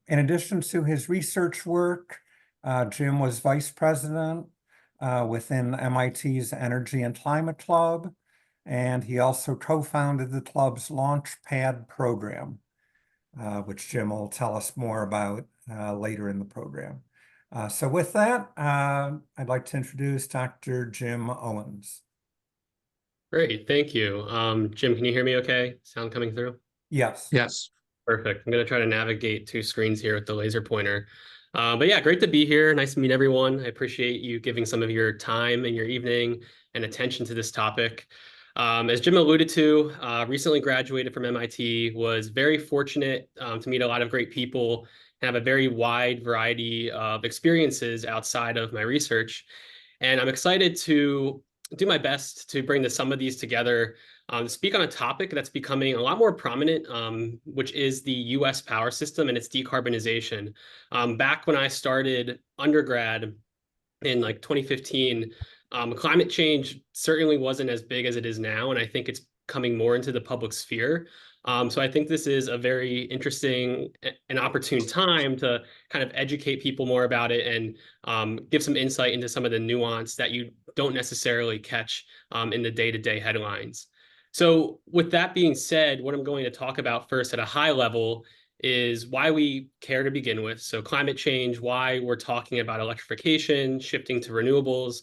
In addition to his research work, Jim was vice president within MIT's Energy and Climate Club, and he also co-founded the club's Launchpad program, which Jim will tell us more about later in the program. So with that, I'd like to introduce Dr. Jim Owens. Great, thank you. Jim, can you hear me okay? Sound coming through? Yes. Yes. Perfect. I'm going to try to navigate two screens here with the laser pointer. But yeah, great to be here. Nice to meet everyone. I appreciate you giving some of your time and your evening and attention to this topic. As Jim alluded to, recently graduated from MIT, was very fortunate to meet a lot of great people and have a very wide variety of experiences outside of my research. And I'm excited to do my best to bring some of these together, speak on a topic that's becoming a lot more prominent, which is the US power system and its decarbonization. Back when I started undergrad in like 2015, climate change certainly wasn't as big as it is now, and I think it's coming more into the public sphere. So I think this is a very interesting and opportune time to kind of educate people more about it and give some insight into some of the nuance that you don't necessarily catch in the day-to-day headlines. So with that being said, what I'm going to talk about first at a high level is why we care to begin with. So climate change, why we're talking about electrification, shifting to renewables,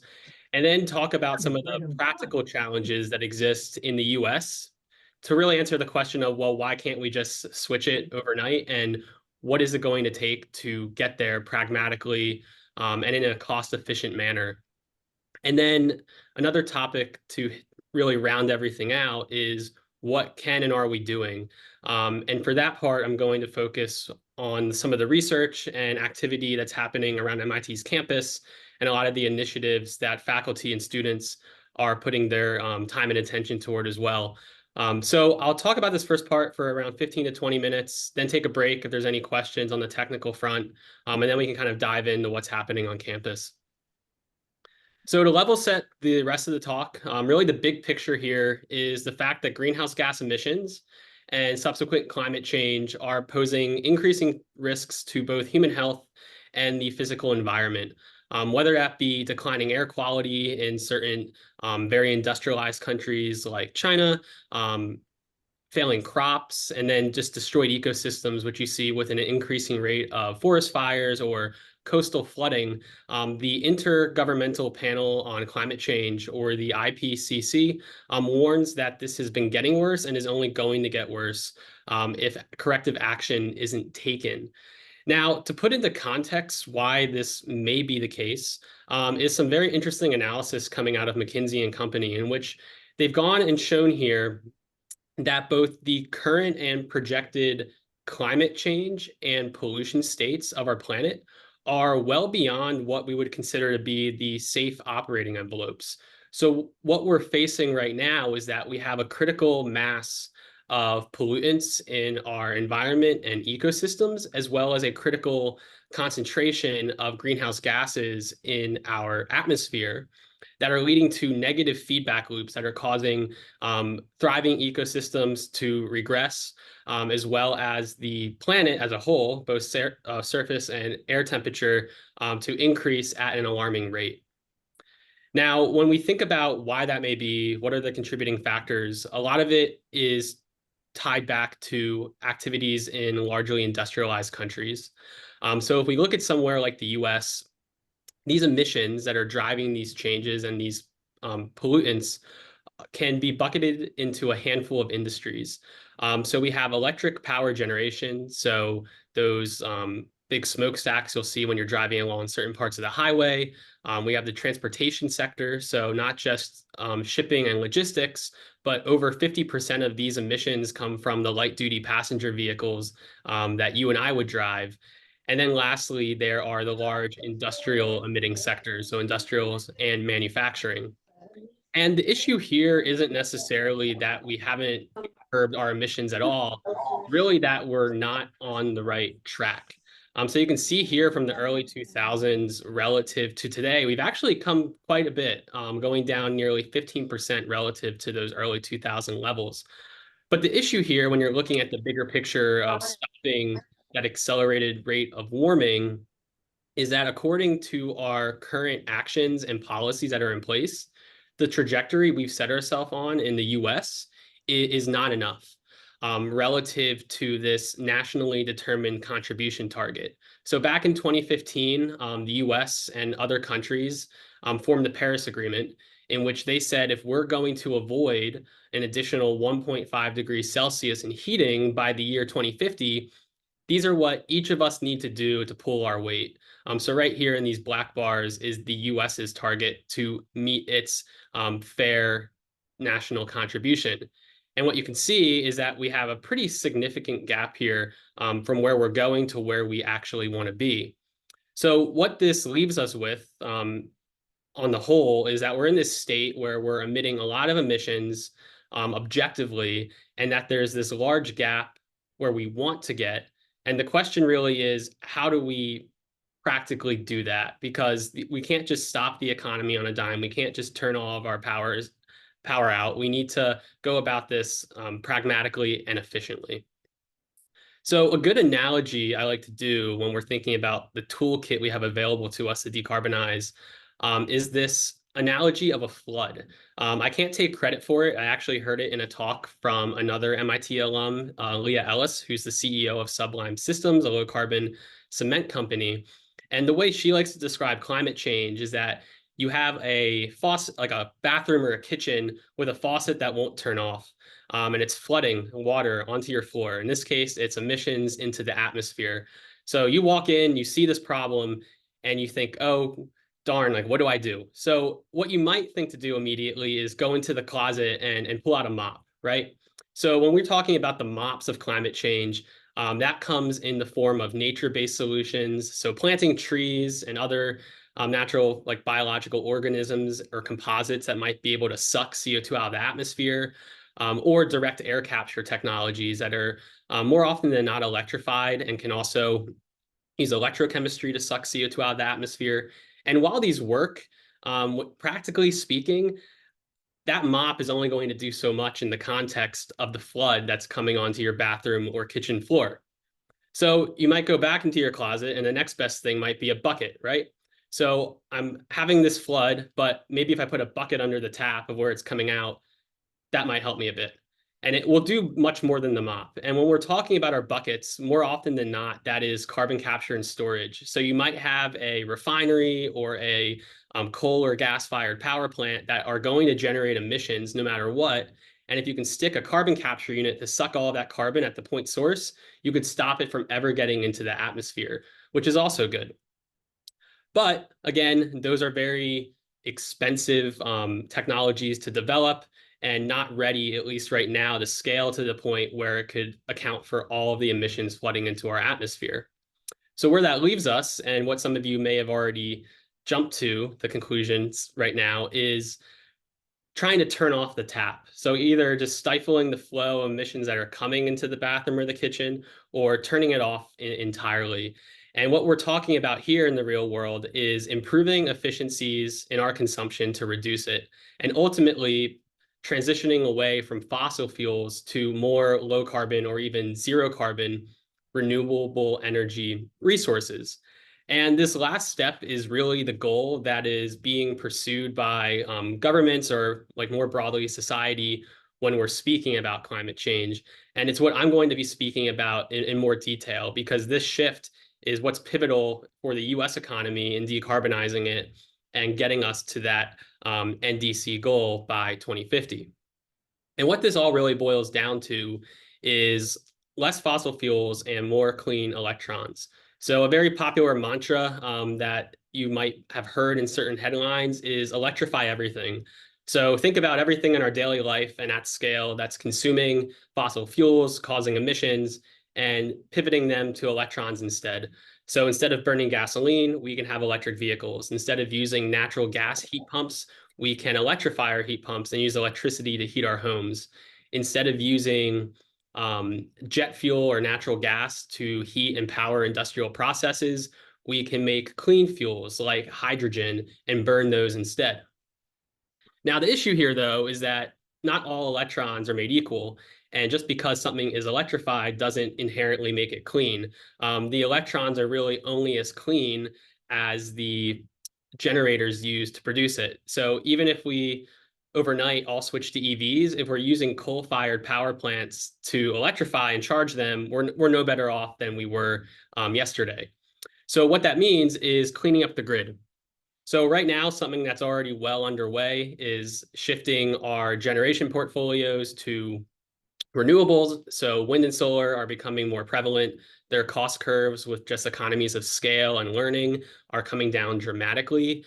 and then talk about some of the practical challenges that exist in the US to really answer the question of, well, why can't we just switch it overnight? And what is it going to take to get there pragmatically and in a cost-efficient manner? And then another topic to really round everything out is what can and are we doing? And for that part, I'm going to focus on some of the research and activity that's happening around MIT's campus and a lot of the initiatives that faculty and students are putting their time and attention toward as well. So I'll talk about this first part for around 15 to 20 minutes, then take a break if there's any questions on the technical front, and then we can kind of dive into what's happening on campus. So to level set the rest of the talk, really the big picture here is the fact that greenhouse gas emissions and subsequent climate change are posing increasing risks to both human health and the physical environment, whether that be declining air quality in certain very industrialized countries like China, failing crops, and then just destroyed ecosystems, which you see with an increasing rate of forest fires or coastal flooding. The Intergovernmental Panel on Climate Change, or the IPCC, warns that this has been getting worse and is only going to get worse if corrective action isn't taken. Now, to put into context why this may be the case, is some very interesting analysis coming out of McKinsey and Company, in which they've gone and shown here that both the current and projected climate change and pollution states of our planet are well beyond what we would consider to be the safe operating envelopes. So what we're facing right now is that we have a critical mass of pollutants in our environment and ecosystems, as well as a critical concentration of greenhouse gases in our atmosphere that are leading to negative feedback loops that are causing thriving ecosystems to regress, as well as the planet as a whole, both surface and air temperature, to increase at an alarming rate. Now, when we think about why that may be, what are the contributing factors, a lot of it is tied back to activities in largely industrialized countries. So if we look at somewhere like the US, these emissions that are driving these changes and these pollutants can be bucketed into a handful of industries. So we have electric power generation. So those big smokestacks you'll see when you're driving along certain parts of the highway. We have the transportation sector. So not just shipping and logistics, but over 50% of these emissions come from the light duty passenger vehicles that you and I would drive. And then lastly, there are the large industrial emitting sectors, so industrials and manufacturing. And the issue here isn't necessarily that we haven't curbed our emissions at all, really that we're not on the right track. So you can see here from the early 2000s relative to today, we've actually come quite a bit, going down nearly 15% relative to those early 2000 levels. But the issue here, when you're looking at the bigger picture of stopping that accelerated rate of warming is that according to our current actions and policies that are in place, the trajectory we've set ourselves on in the US is not enough relative to this nationally determined contribution target. So back in 2015, the US and other countries formed the Paris Agreement, in which they said if we're going to avoid an additional 1.5 degrees Celsius in heating by the year 2050, these are what each of us need to do to pull our weight. So right here in these black bars is the US's target to meet its fair national contribution. And what you can see is that we have a pretty significant gap here from where we're going to where we actually want to be. So what this leaves us with on the whole is that we're in this state where we're emitting a lot of emissions objectively, and that there's this large gap where we want to get. And the question really is, how do we practically do that? Because we can't just stop the economy on a dime. We can't just turn all of our power out. We need to go about this pragmatically and efficiently. So a good analogy I like to do when we're thinking about the toolkit we have available to us to decarbonize is this analogy of a flood. I can't take credit for it. I actually heard it in a talk from another MIT alum, Leah Ellis, who's the CEO of Sublime Systems, a low carbon cement company. And the way she likes to describe climate change is that you have a faucet, like a bathroom or a kitchen with a faucet that won't turn off. And it's flooding water onto your floor. In this case, it's emissions into the atmosphere. So you walk in, you see this problem, and you think, oh, darn, like, what do I do? So what you might think to do immediately is go into the closet and pull out a mop, right? So when we're talking about the mops of climate change, that comes in the form of nature-based solutions. So planting trees and other natural, like biological organisms or composites that might be able to suck CO2 out of the atmosphere, or direct air capture technologies that are more often than not electrified and can also use electrochemistry to suck CO2 out of the atmosphere. And while these work, practically speaking, that mop is only going to do so much in the context of the flood that's coming onto your bathroom or kitchen floor. So you might go back into your closet, and the next best thing might be a bucket, right? So I'm having this flood, but maybe if I put a bucket under the tap of where it's coming out, that might help me a bit. And it will do much more than the mop. And when we're talking about our buckets, more often than not, that is carbon capture and storage. So you might have a refinery or a coal or gas-fired power plant that are going to generate emissions no matter what. And if you can stick a carbon capture unit to suck all of that carbon at the point source, you could stop it from ever getting into the atmosphere, which is also good. But again, those are very expensive technologies to develop and not ready, at least right now, to scale to the point where it could account for all of the emissions flooding into our atmosphere. So where that leaves us, and what some of you may have already jumped to the conclusions right now, is trying to turn off the tap. So either just stifling the flow of emissions that are coming into the bathroom or the kitchen, or turning it off entirely. And what we're talking about here in the real world is improving efficiencies in our consumption to reduce it, and ultimately transitioning away from fossil fuels to more low carbon or even zero carbon renewable energy resources. And this last step is really the goal that is being pursued by governments, or like more broadly society, when we're speaking about climate change. And it's what I'm going to be speaking about in more detail, because this shift is what's pivotal for the US economy in decarbonizing it and getting us to that NDC goal by 2050. And what this all really boils down to is less fossil fuels and more clean electrons. So a very popular mantra that you might have heard in certain headlines is electrify everything. So think about everything in our daily life and at scale that's consuming fossil fuels, causing emissions, and pivoting them to electrons instead. So instead of burning gasoline, we can have electric vehicles. Instead of using natural gas heat pumps, we can electrify our heat pumps and use electricity to heat our homes. Instead of using jet fuel or natural gas to heat and power industrial processes, we can make clean fuels like hydrogen and burn those instead. Now, the issue here, though, is that not all electrons are made equal. And just because something is electrified doesn't inherently make it clean. The electrons are really only as clean as the generators used to produce it. So even if we overnight all switch to EVs, if we're using coal-fired power plants to electrify and charge them, we're no better off than we were yesterday. So what that means is cleaning up the grid. So right now, something that's already well underway is shifting our generation portfolios to renewables. So wind and solar are becoming more prevalent. Their cost curves with just economies of scale and learning are coming down dramatically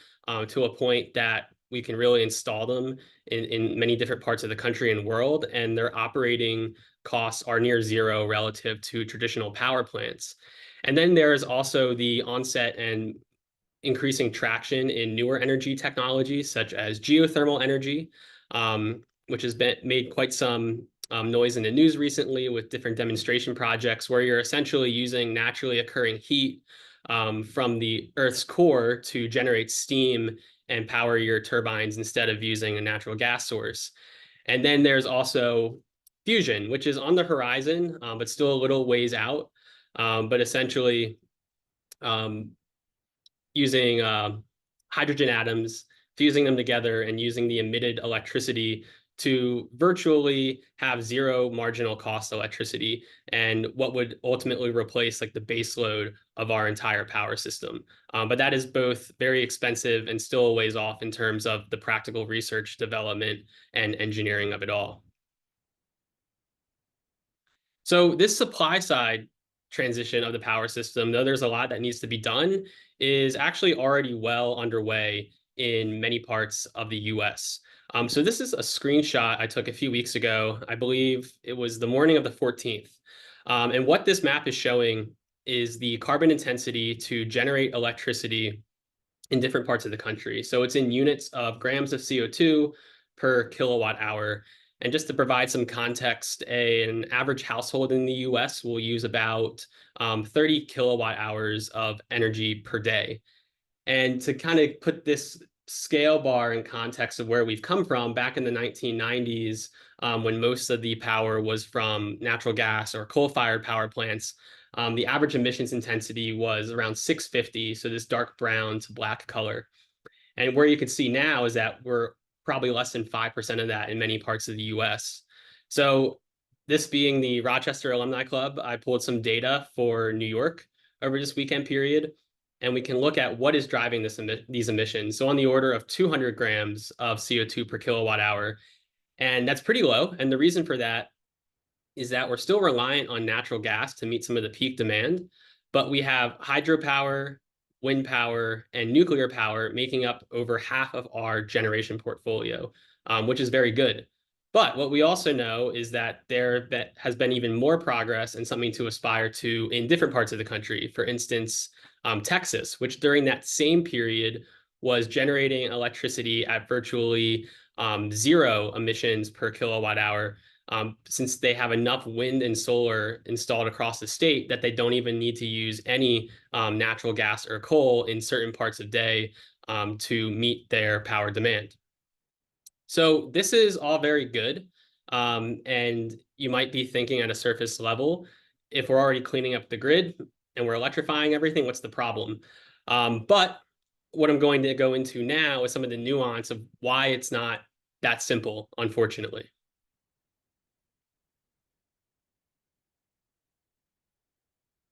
to a point that we can really install them in many different parts of the country and world, and their operating costs are near zero relative to traditional power plants. And then there's also the onset and increasing traction in newer energy technologies such as geothermal energy, which has been made quite some noise in the news recently with different demonstration projects where you're essentially using naturally occurring heat from the Earth's core to generate steam and power your turbines instead of using a natural gas source. And then there's also fusion, which is on the horizon, but still a little ways out. But essentially, um, using hydrogen atoms, fusing them together, and using the emitted electricity to virtually have zero marginal cost electricity, and what would ultimately replace like the base load of our entire power system. But that is both very expensive and still a ways off in terms of the practical research, development, and engineering of it all. So this supply side transition of the power system, though there's a lot that needs to be done, is actually already well underway in many parts of the US. So this is a screenshot I took a few weeks ago. I believe it was the morning of the 14th. And what this map is showing is the carbon intensity to generate electricity in different parts of the country. So it's in units of grams of CO2 per kilowatt hour. And just to provide some context, an average household in the US will use about 30 kilowatt hours of energy per day. And to kind of put this scale bar in context of where we've come from, back in the 1990s, when most of the power was from natural gas or coal-fired power plants, the average emissions intensity was around 650, so this dark brown to black color. And where you can see now is that we're probably less than 5% of that in many parts of the US. So this being the Rochester Alumni Club, I pulled some data for New York over this weekend period, and we can look at what is driving these emissions. So on the order of 200 grams of CO2 per kilowatt hour, and that's pretty low. And the reason for that is that we're still reliant on natural gas to meet some of the peak demand, but we have hydropower, wind power, and nuclear power making up over half of our generation portfolio, which is very good. But what we also know is that there has been even more progress and something to aspire to in different parts of the country. For instance, Texas, which during that same period was generating electricity at virtually zero emissions per kilowatt hour, since they have enough wind and solar installed across the state that they don't even need to use any natural gas or coal in certain parts of day to meet their power demand. So this is all very good. And you might be thinking at a surface level, if we're already cleaning up the grid and we're electrifying everything, what's the problem? But what I'm going to go into now is some of the nuance of why it's not that simple, unfortunately.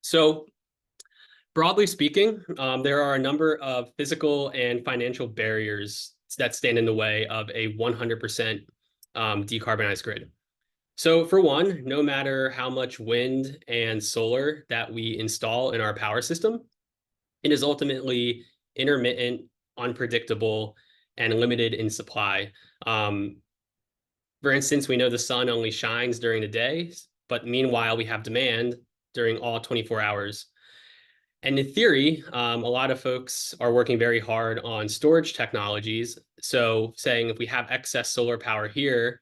So broadly speaking, there are a number of physical and financial barriers that stand in the way of a 100% decarbonized grid. So for one, no matter how much wind and solar that we install in our power system, it is ultimately intermittent, unpredictable, and limited in supply. For instance, we know the sun only shines during the day, but meanwhile, we have demand during all 24 hours. And in theory, a lot of folks are working very hard on storage technologies. So saying if we have excess solar power here,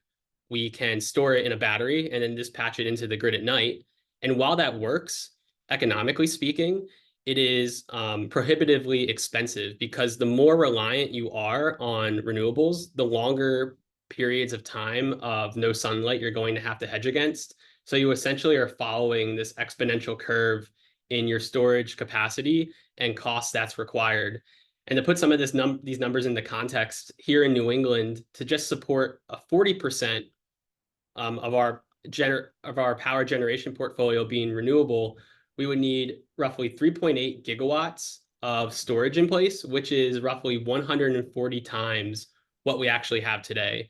we can store it in a battery and then dispatch it into the grid at night. And while that works, economically speaking, it is prohibitively expensive because the more reliant you are on renewables, the longer periods of time of no sunlight you're going to have to hedge against. So you essentially are following this exponential curve in your storage capacity and cost that's required. And to put some of these numbers into context, here in New England, to just support a 40% of our power generation portfolio being renewable, we would need roughly 3.8 gigawatts of storage in place, which is roughly 140 times what we actually have today.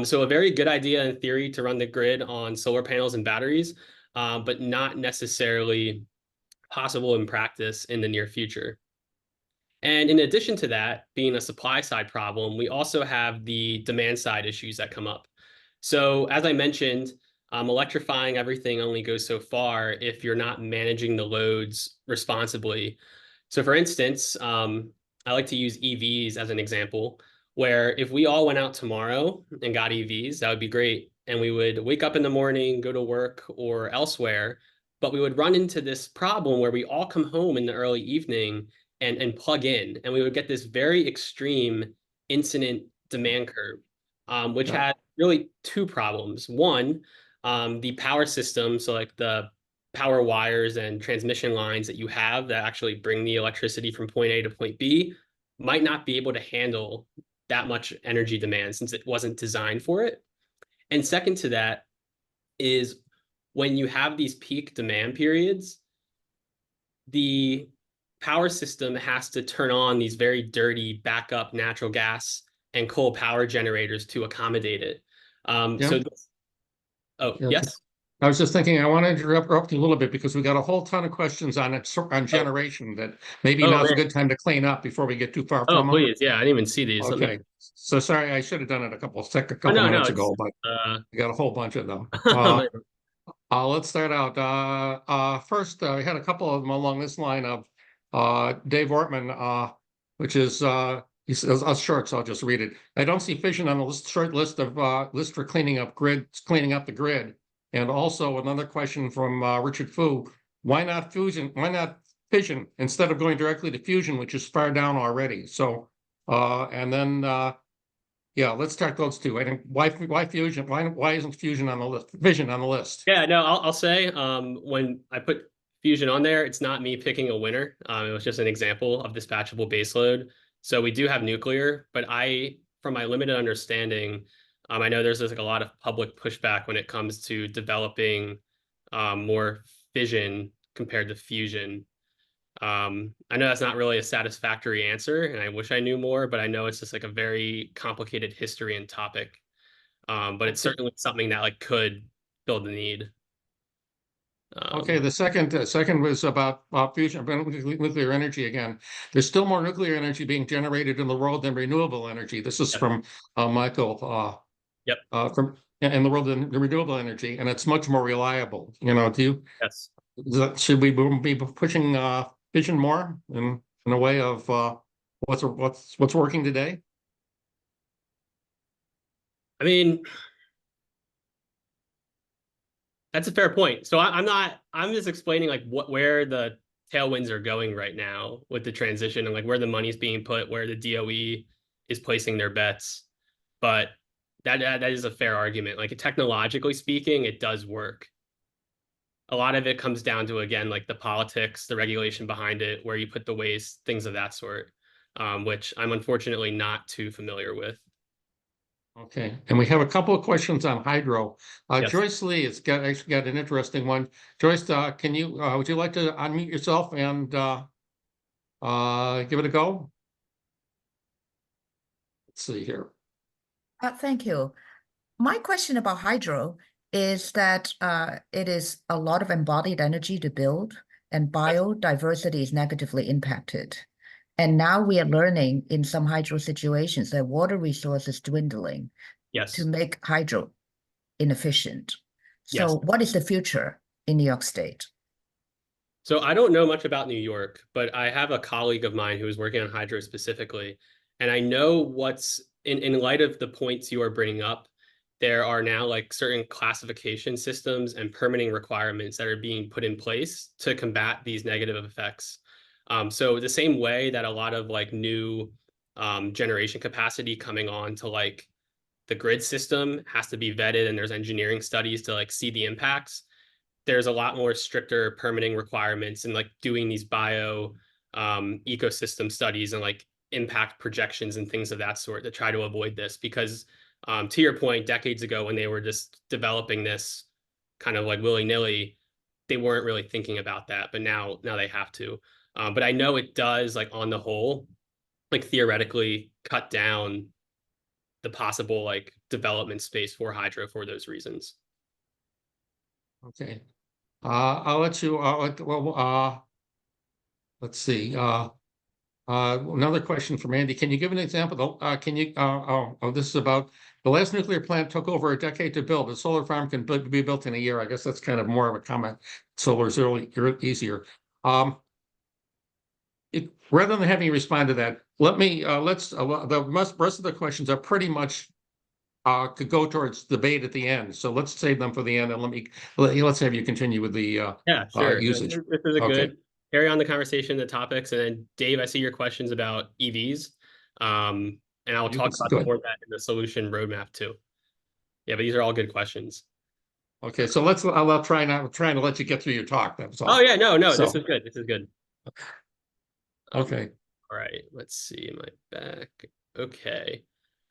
So a very good idea in theory to run the grid on solar panels and batteries, but not necessarily possible in practice in the near future. And in addition to that, being a supply side problem, we also have the demand side issues that come up. So as I mentioned, electrifying everything only goes so far if you're not managing the loads responsibly. So for instance, I like to use EVs as an example, where if we all went out tomorrow and got EVs, that would be great. And we would wake up in the morning, go to work or elsewhere, but we would run into this problem where we all come home in the early evening and plug in, and we would get this very extreme incident demand curve, which had really two problems. One, the power system, so like the power wires and transmission lines that you have that actually bring the electricity from point A to point B, might not be able to handle that much energy demand since it wasn't designed for it. And second to that is when you have these peak demand periods, the power system has to turn on these very dirty backup natural gas and coal power generators to accommodate it. Jim? Yes. I was just thinking, I want to interrupt you a little bit because we got a whole ton of questions on it, on generation that maybe now's a good time to clean up before we get too far from them. Please. Yeah, I didn't even see these. Okay. So sorry, I should have done it a couple minutes ago, but we got a whole bunch of them. Let's start out. First, we had a couple of them along this line of Dave Ortman, which is he says short, so I'll just read it. I don't see fission on the short list of list for cleaning up the grid. And also another question from Richard Fu: why not fusion? Why not fission instead of going directly to fusion, which is far down already? So and then yeah, let's start those two. I think why fusion? Why isn't fusion on the list? Fission on the list? Yeah, no, I'll say when I put fusion on there, it's not me picking a winner. It was just an example of dispatchable baseload. So we do have nuclear, but from my limited understanding, I know there's like a lot of public pushback when it comes to developing more fission compared to fusion. I know that's not really a satisfactory answer, and I wish I knew more, but I know it's just like a very complicated history and topic. But it's certainly something that like could build the need. Okay, the second was about fusion, nuclear energy again. There's still more nuclear energy being generated in the world than renewable energy. This is from Michael. In the world of the renewable energy, and it's much more reliable. You know, Yes. Should we be pushing fission more in a way of what's working today? I mean, that's a fair point. So I'm just explaining like where the tailwinds are going right now with the transition and like where the money's being put, where the DOE is placing their bets. But that is a fair argument. Like technologically speaking, it does work. A lot of it comes down to, again, like the politics, the regulation behind it, where you put the waste, things of that sort, which I'm unfortunately not too familiar with. Okay, and we have a couple of questions on hydro. Yes. Joyce Lee has actually got an interesting one. Joyce, would you like to unmute yourself and give it a go? Let's see here. Thank you. My question about hydro is that it is a lot of embodied energy to build, and biodiversity is negatively impacted. And now we are learning in some hydro situations that water resources dwindling to make hydro inefficient. So what is the future in New York State? So I don't know much about New York, but I have a colleague of mine who is working on hydro specifically. And I know what's in light of the points you are bringing up, there are now like certain classification systems and permitting requirements that are being put in place to combat these negative effects. So the same way that a lot of like new generation capacity coming on to like the grid system has to be vetted and there's engineering studies to like see the impacts, there's a lot more stricter permitting requirements and like doing these bio ecosystem studies and like impact projections and things of that sort to try to avoid this. Because to your point, decades ago when they were just developing this kind of like willy-nilly, they weren't really thinking about that, but now they have to. But I know it does, like on the whole, like theoretically cut down the possible like development space for hydro for those reasons. Okay. I'll let you, let's see. Another question from Andy. Can you give an example? This is about the last nuclear plant took over a decade to build. A solar farm can be built in a year. I guess that's kind of more of a comment. Solar is easier. Rather than having you respond to that, the rest of the questions are pretty much could go towards debate at the end. So let's save them for the end, and let's have you continue with the yeah, sure. usage. This is a good carry on the conversation, the topics, and then Dave, I see your questions about EVs, and I'll talk about more of that in the solution roadmap too. Yeah, but these are all good questions. Okay, so I'm trying to let you get through your talk. That's all. Oh yeah, no, this is good. This is good. Okay. All right, let's see my back.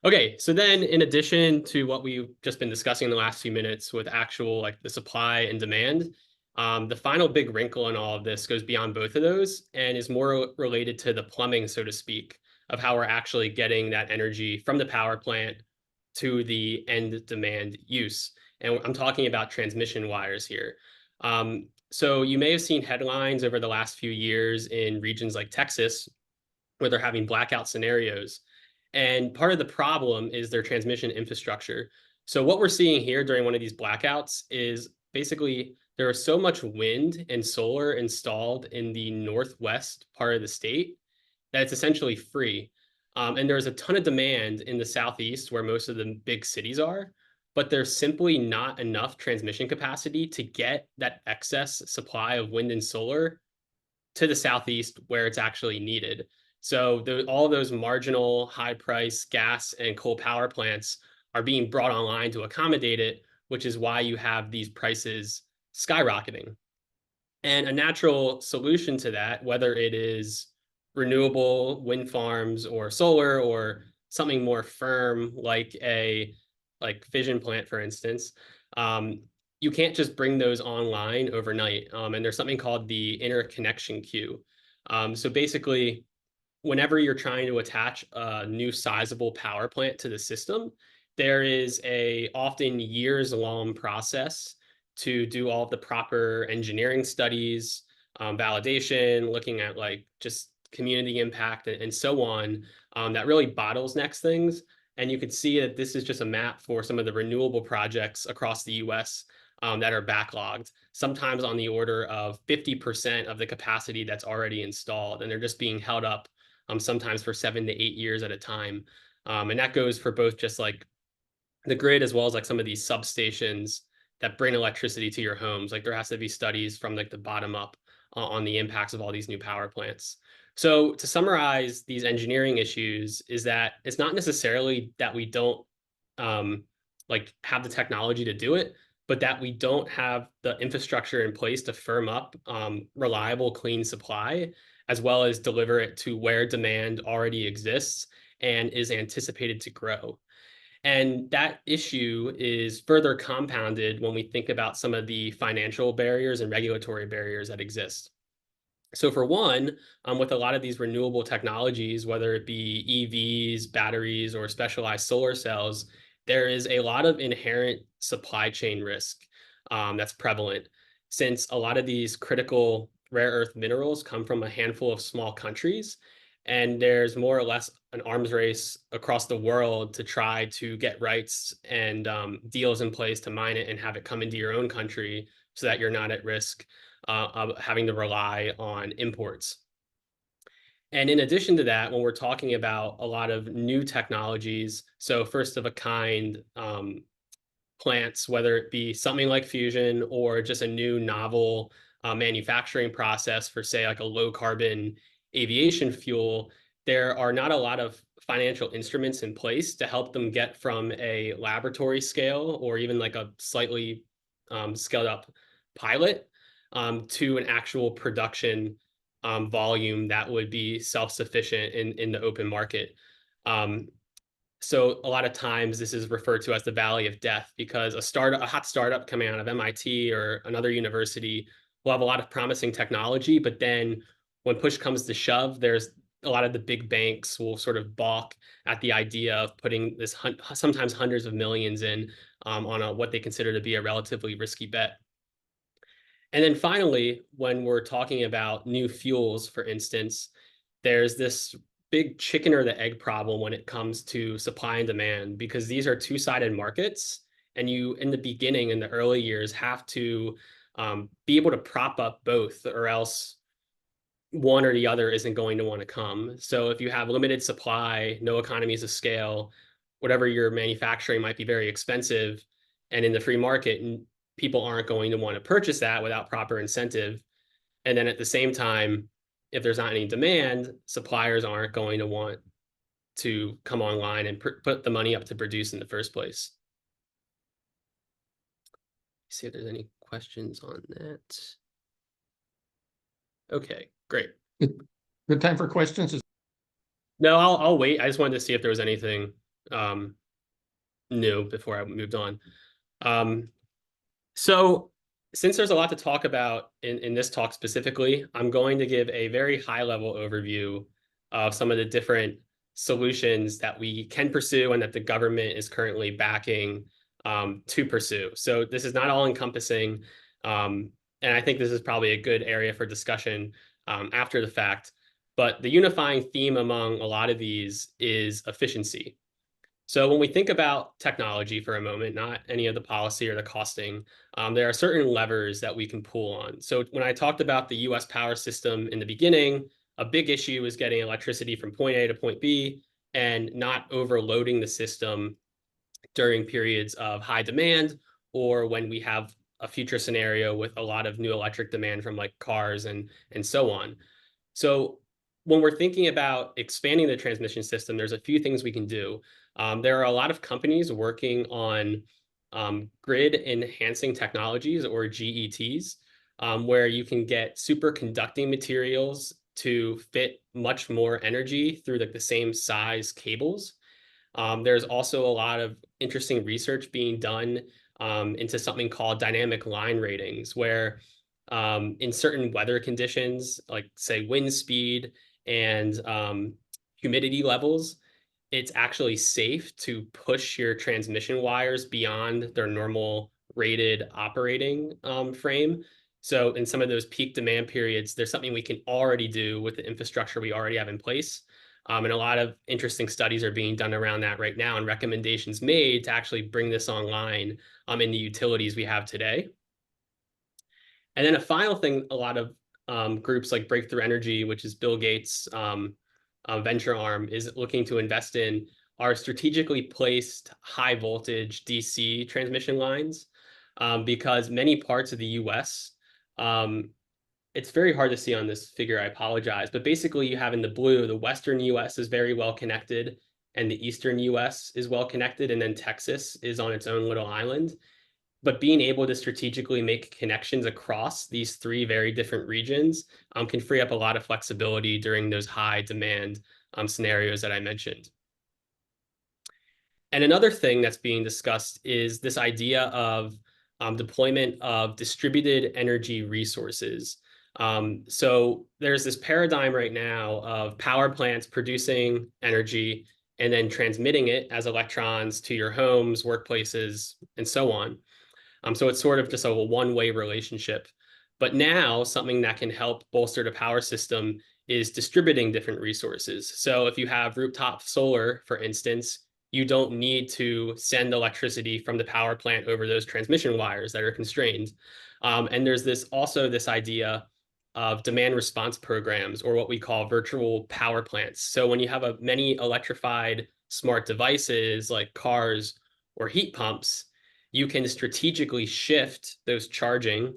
Okay, so then in addition to what we've just been discussing in the last few minutes with actual like the supply and demand, the final big wrinkle in all of this goes beyond both of those and is more related to the plumbing, so to speak, of how we're actually getting that energy from the power plant to the end demand use. And I'm talking about transmission wires here. So you may have seen headlines over the last few years in regions like Texas, where they're having blackout scenarios. And part of the problem is their transmission infrastructure. So what we're seeing here during one of these blackouts is basically there is so much wind and solar installed in the northwest part of the state that it's essentially free. And there's a ton of demand in the southeast where most of the big cities are, but there's simply not enough transmission capacity to get that excess supply of wind and solar to the southeast where it's actually needed. So all of those marginal high price gas and coal power plants are being brought online to accommodate it, which is why you have these prices skyrocketing. And a natural solution to that, whether it is renewable wind farms or solar or something more firm like a fission plant, for instance, you can't just bring those online overnight. And there's something called the interconnection queue. So basically, whenever you're trying to attach a new sizable power plant to the system, there is a often years-long process to do all of the proper engineering studies, validation, looking at like just community impact and so on, that really bottlenecks things. And you can see that this is just a map for some of the renewable projects across the US that are backlogged, sometimes on the order of 50% of the capacity that's already installed. And they're just being held up sometimes for 7 to 8 years at a time. And that goes for both just like the grid as well as like some of these substations that bring electricity to your homes. Like there has to be studies from like the bottom up on the impacts of all these new power plants. So to summarize these engineering issues is that it's not necessarily that we don't like have the technology to do it, but that we don't have the infrastructure in place to firm up reliable, clean supply, as well as deliver it to where demand already exists and is anticipated to grow. And that issue is further compounded when we think about some of the financial barriers and regulatory barriers that exist. So for one, with a lot of these renewable technologies, whether it be EVs, batteries, or specialized solar cells, there is a lot of inherent supply chain risk that's prevalent, since a lot of these critical rare earth minerals come from a handful of small countries. And there's more or less an arms race across the world to try to get rights and deals in place to mine it and have it come into your own country so that you're not at risk of having to rely on imports. And in addition to that, when we're talking about a lot of new technologies, so first of a kind plants, whether it be something like fusion or just a new novel manufacturing process for, say, like a low carbon aviation fuel, there are not a lot of financial instruments in place to help them get from a laboratory scale or even like a slightly scaled up pilot to an actual production volume that would be self-sufficient in the open market. So a lot of times this is referred to as the valley of death, because a hot startup coming out of MIT or another university will have a lot of promising technology, but then when push comes to shove, there's a lot of the big banks will sort of balk at the idea of putting this sometimes hundreds of millions in on what they consider to be a relatively risky bet. And then finally, when we're talking about new fuels, for instance, there's this big chicken or the egg problem when it comes to supply and demand, because these are two-sided markets. And you, in the beginning, in the early years, have to be able to prop up both, or else one or the other isn't going to want to come. So if you have limited supply, no economies of scale, whatever you're manufacturing might be very expensive, and in the free market, people aren't going to want to purchase that without proper incentive. And then at the same time, if there's not any demand, suppliers aren't going to want to come online and put the money up to produce in the first place. See if there's any questions on that. Okay, great. Good time for questions. No, I'll wait. I just wanted to see if there was anything new before I moved on. So since there's a lot to talk about in this talk specifically, I'm going to give a very high-level overview of some of the different solutions that we can pursue and that the government is currently backing to pursue. So this is not all-encompassing, and I think this is probably a good area for discussion after the fact. But the unifying theme among a lot of these is efficiency. So when we think about technology for a moment, not any of the policy or the costing, there are certain levers that we can pull on. So when I talked about the US power system in the beginning, a big issue is getting electricity from point A to point B and not overloading the system during periods of high demand, or when we have a future scenario with a lot of new electric demand from like cars and so on. So when we're thinking about expanding the transmission system, there's a few things we can do. There are a lot of companies working on grid enhancing technologies, or GETs, where you can get superconducting materials to fit much more energy through like the same size cables. There's also a lot of interesting research being done into something called dynamic line ratings, where in certain weather conditions, like say wind speed and humidity levels, it's actually safe to push your transmission wires beyond their normal rated operating frame. So in some of those peak demand periods, there's something we can already do with the infrastructure we already have in place. And a lot of interesting studies are being done around that right now, and recommendations made to actually bring this online in the utilities we have today. And then a final thing, a lot of groups like Breakthrough Energy, which is Bill Gates' venture arm, is looking to invest in, are strategically placed high voltage DC transmission lines, because many parts of the US, it's very hard to see on this figure, I apologize, but basically you have in the blue, the Western US is very well connected and the Eastern US is well connected, and then Texas is on its own little island. But being able to strategically make connections across these three very different regions can free up a lot of flexibility during those high demand scenarios that I mentioned. And another thing that's being discussed is this idea of deployment of distributed energy resources. So there's this paradigm right now of power plants producing energy and then transmitting it as electrons to your homes, workplaces, and so on. So it's sort of just a one-way relationship. But now something that can help bolster the power system is distributing different resources. So if you have rooftop solar, for instance, you don't need to send electricity from the power plant over those transmission wires that are constrained. And there's also this idea of demand response programs, or what we call virtual power plants. So when you have many electrified smart devices like cars or heat pumps, you can strategically shift those charging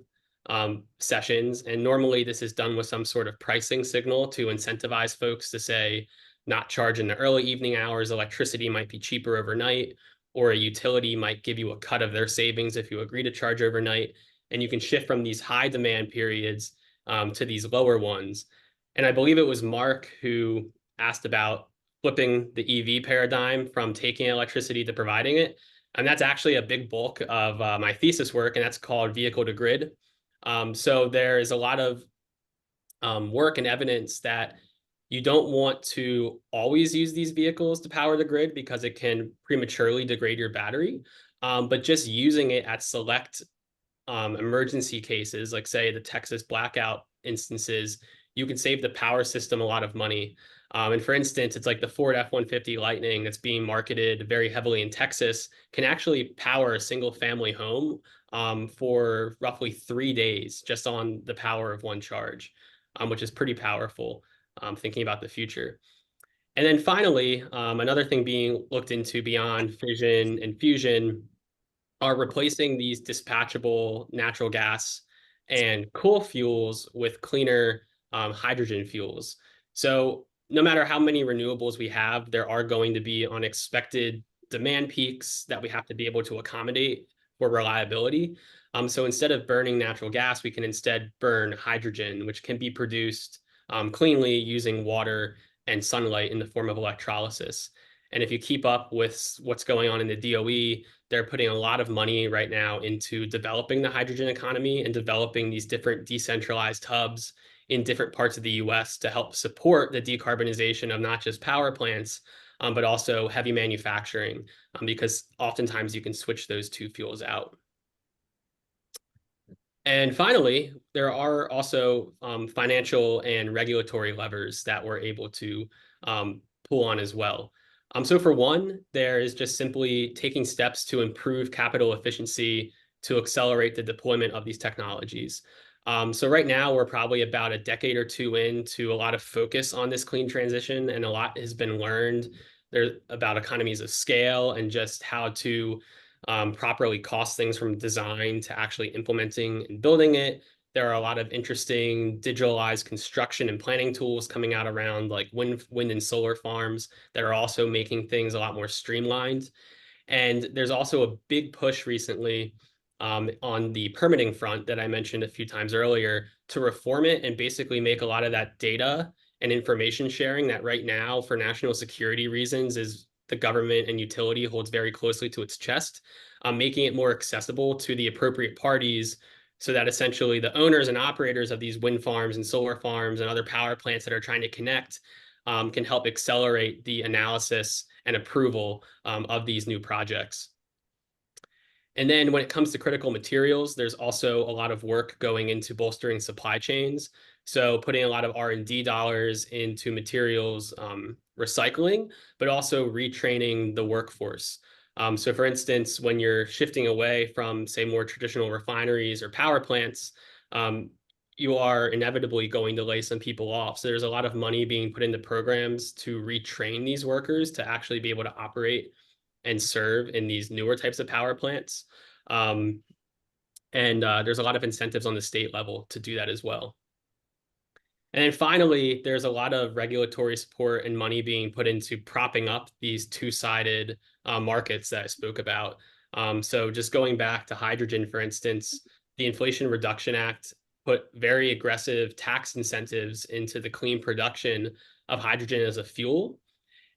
sessions. And normally this is done with some sort of pricing signal to incentivize folks to say, not charge in the early evening hours. Electricity might be cheaper overnight, or a utility might give you a cut of their savings if you agree to charge overnight. And you can shift from these high demand periods to these lower ones. And I believe it was Mark who asked about flipping the EV paradigm from taking electricity to providing it. And that's actually a big bulk of my thesis work, and that's called vehicle to grid. So there is a lot of work and evidence that you don't want to always use these vehicles to power the grid because it can prematurely degrade your battery. But just using it at select emergency cases, like say the Texas blackout instances, you can save the power system a lot of money. And for instance, it's like the Ford F-150 Lightning that's being marketed very heavily in Texas can actually power a single family home for roughly 3 days just on the power of one charge, which is pretty powerful, thinking about the future. And then finally, another thing being looked into beyond fission and fusion are replacing these dispatchable natural gas and coal fuels with cleaner hydrogen fuels. So no matter how many renewables we have, there are going to be unexpected demand peaks that we have to be able to accommodate for reliability. So instead of burning natural gas, we can instead burn hydrogen, which can be produced cleanly using water and sunlight in the form of electrolysis. And if you keep up with what's going on in the DOE, they're putting a lot of money right now into developing the hydrogen economy and developing these different decentralized hubs in different parts of the US to help support the decarbonization of not just power plants, but also heavy manufacturing, because oftentimes you can switch those two fuels out. And finally, there are also financial and regulatory levers that we're able to pull on as well. So for one, there is just simply taking steps to improve capital efficiency to accelerate the deployment of these technologies. So right now, we're probably about a decade or two into a lot of focus on this clean transition, and a lot has been learned there about economies of scale and just how to properly cost things from design to actually implementing and building it. There are a lot of interesting digitalized construction and planning tools coming out around like wind and solar farms that are also making things a lot more streamlined. And there's also a big push recently on the permitting front that I mentioned a few times earlier to reform it and basically make a lot of that data and information sharing that right now for national security reasons is the government and utility holds very closely to its chest, making it more accessible to the appropriate parties so that essentially the owners and operators of these wind farms and solar farms and other power plants that are trying to connect can help accelerate the analysis and approval of these new projects. And then when it comes to critical materials, there's also a lot of work going into bolstering supply chains. So putting a lot of R&D dollars into materials recycling, but also retraining the workforce. So for instance, when you're shifting away from, say, more traditional refineries or power plants, you are inevitably going to lay some people off. So there's a lot of money being put into programs to retrain these workers to actually be able to operate and serve in these newer types of power plants. And there's a lot of incentives on the state level to do that as well. And then finally, there's a lot of regulatory support and money being put into propping up these two-sided markets that I spoke about. So just going back to hydrogen, for instance, the Inflation Reduction Act put very aggressive tax incentives into the clean production of hydrogen as a fuel.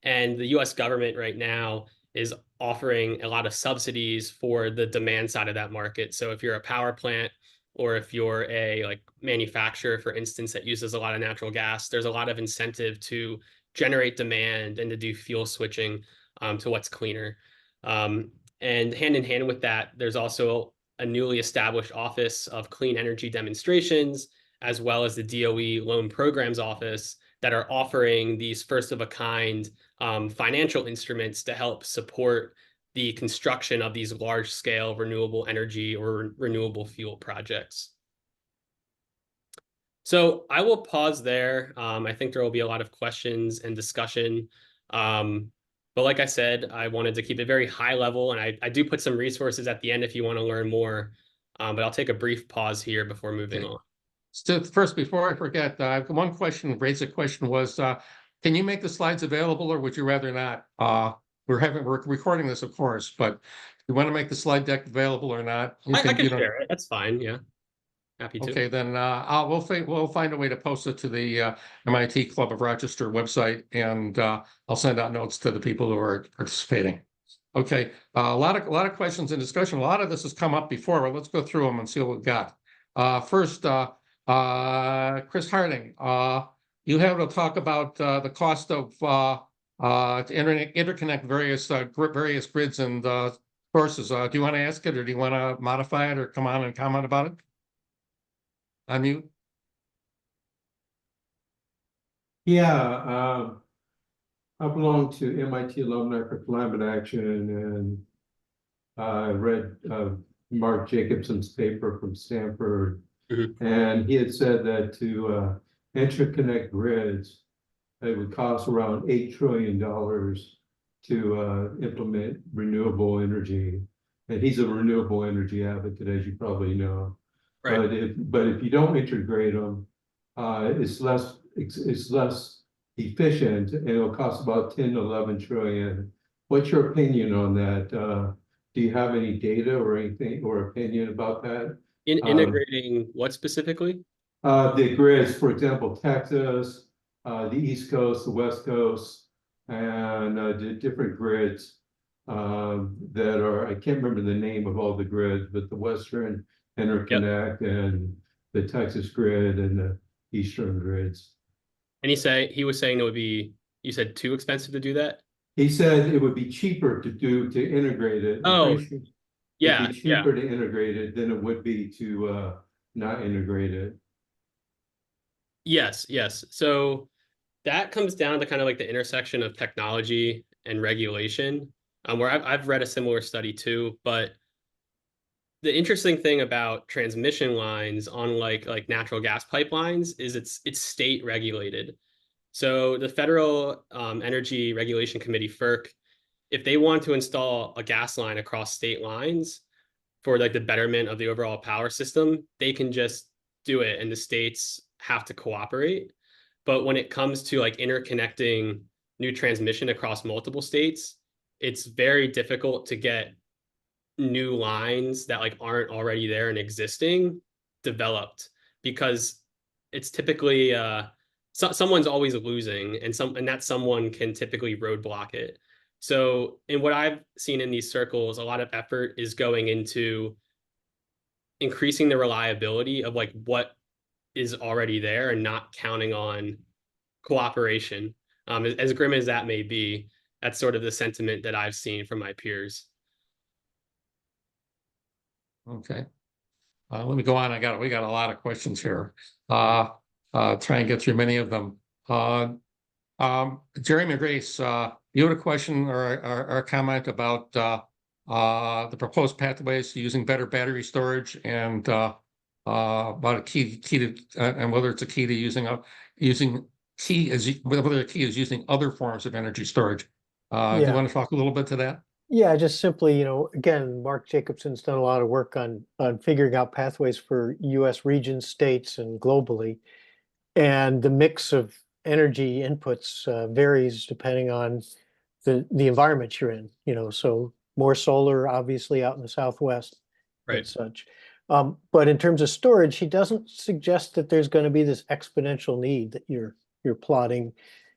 And the US government right now is offering a lot of subsidies for the demand side of that market. So if you're a power plant or if you're a manufacturer, for instance, that uses a lot of natural gas, there's a lot of incentive to generate demand and to do fuel switching to what's cleaner. And hand in hand with that, there's also a newly established Office of Clean Energy Demonstrations, as well as the DOE Loan Programs Office that are offering these first-of-a-kind financial instruments to help support the construction of these large-scale renewable energy or renewable fuel projects. So I will pause there. I think there will be a lot of questions and discussion. But like I said, I wanted to keep it very high level, and I do put some resources at the end if you want to learn more. But I'll take a brief pause here before moving on. So first, before I forget, one question, raise a question was, can you make the slides available, or would you rather not? We're recording this, of course, but you want to make the slide deck available or not? I can share it. That's fine. Yeah, happy to. Okay, then we'll find a way to post it to the MIT Club of Rochester website, and I'll send out notes to the people who are participating. Okay, a lot of questions and discussion. A lot of this has come up before, but let's go through them and see what we've got. First, Chris Harding, you have to talk about the cost of to interconnect various grids and sources. Do you want to ask it, or do you want to modify it, or come on and comment about it? Unmute. Yeah, I belong to MIT Alumni for Climate Action, and I read Mark Jacobson's paper from Stanford, and he had said that to interconnect grids, it would cost around $8 trillion to implement renewable energy. And he's a renewable energy advocate, as you probably know. Right. But if you don't integrate them, it's less efficient, and it'll cost about 10 to 11 trillion. What's your opinion on that? Do you have any data or anything or opinion about that? Integrating what specifically? The grids, for example, Texas, the East Coast, the West Coast, and the different grids that are, I can't remember the name of all the grids, but the Western Interconnect and the Texas grid and the Eastern grids. And he was saying it would be, you said, too expensive to do that? He said it would be cheaper to integrate it. Oh, yeah, it'd be cheaper to integrate it than it would be to not integrate it. Yes. So that comes down to kind of like the intersection of technology and regulation, where I've read a similar study too. But the interesting thing about transmission lines on like natural gas pipelines is it's state regulated. So the Federal Energy Regulation Committee, FERC, if they want to install a gas line across state lines for like the betterment of the overall power system, they can just do it, and the states have to cooperate. But when it comes to like interconnecting new transmission across multiple states, it's very difficult to get new lines that like aren't already there and existing developed, because it's typically someone's always losing, and that someone can typically roadblock it. So in what I've seen in these circles, a lot of effort is going into increasing the reliability of like what is already there and not counting on cooperation. As grim as that may be, that's sort of the sentiment that I've seen from my peers. Okay. Let me go on. We got a lot of questions here. Try and get through many of them. Jeremy Grace, you had a question or a comment about the proposed pathways to using better battery storage, and about a key to and whether it's a key to whether the key is using other forms of energy storage. Do you want to talk a little bit to that? Yeah, just simply, again, Mark Jacobson's done a lot of work on figuring out pathways for U.S. regions, states, and globally. And the mix of energy inputs varies depending on the environment you're in, so more solar, obviously, out in the Southwest and such. But in terms of storage, he doesn't suggest that there's going to be this exponential need that you're plotting.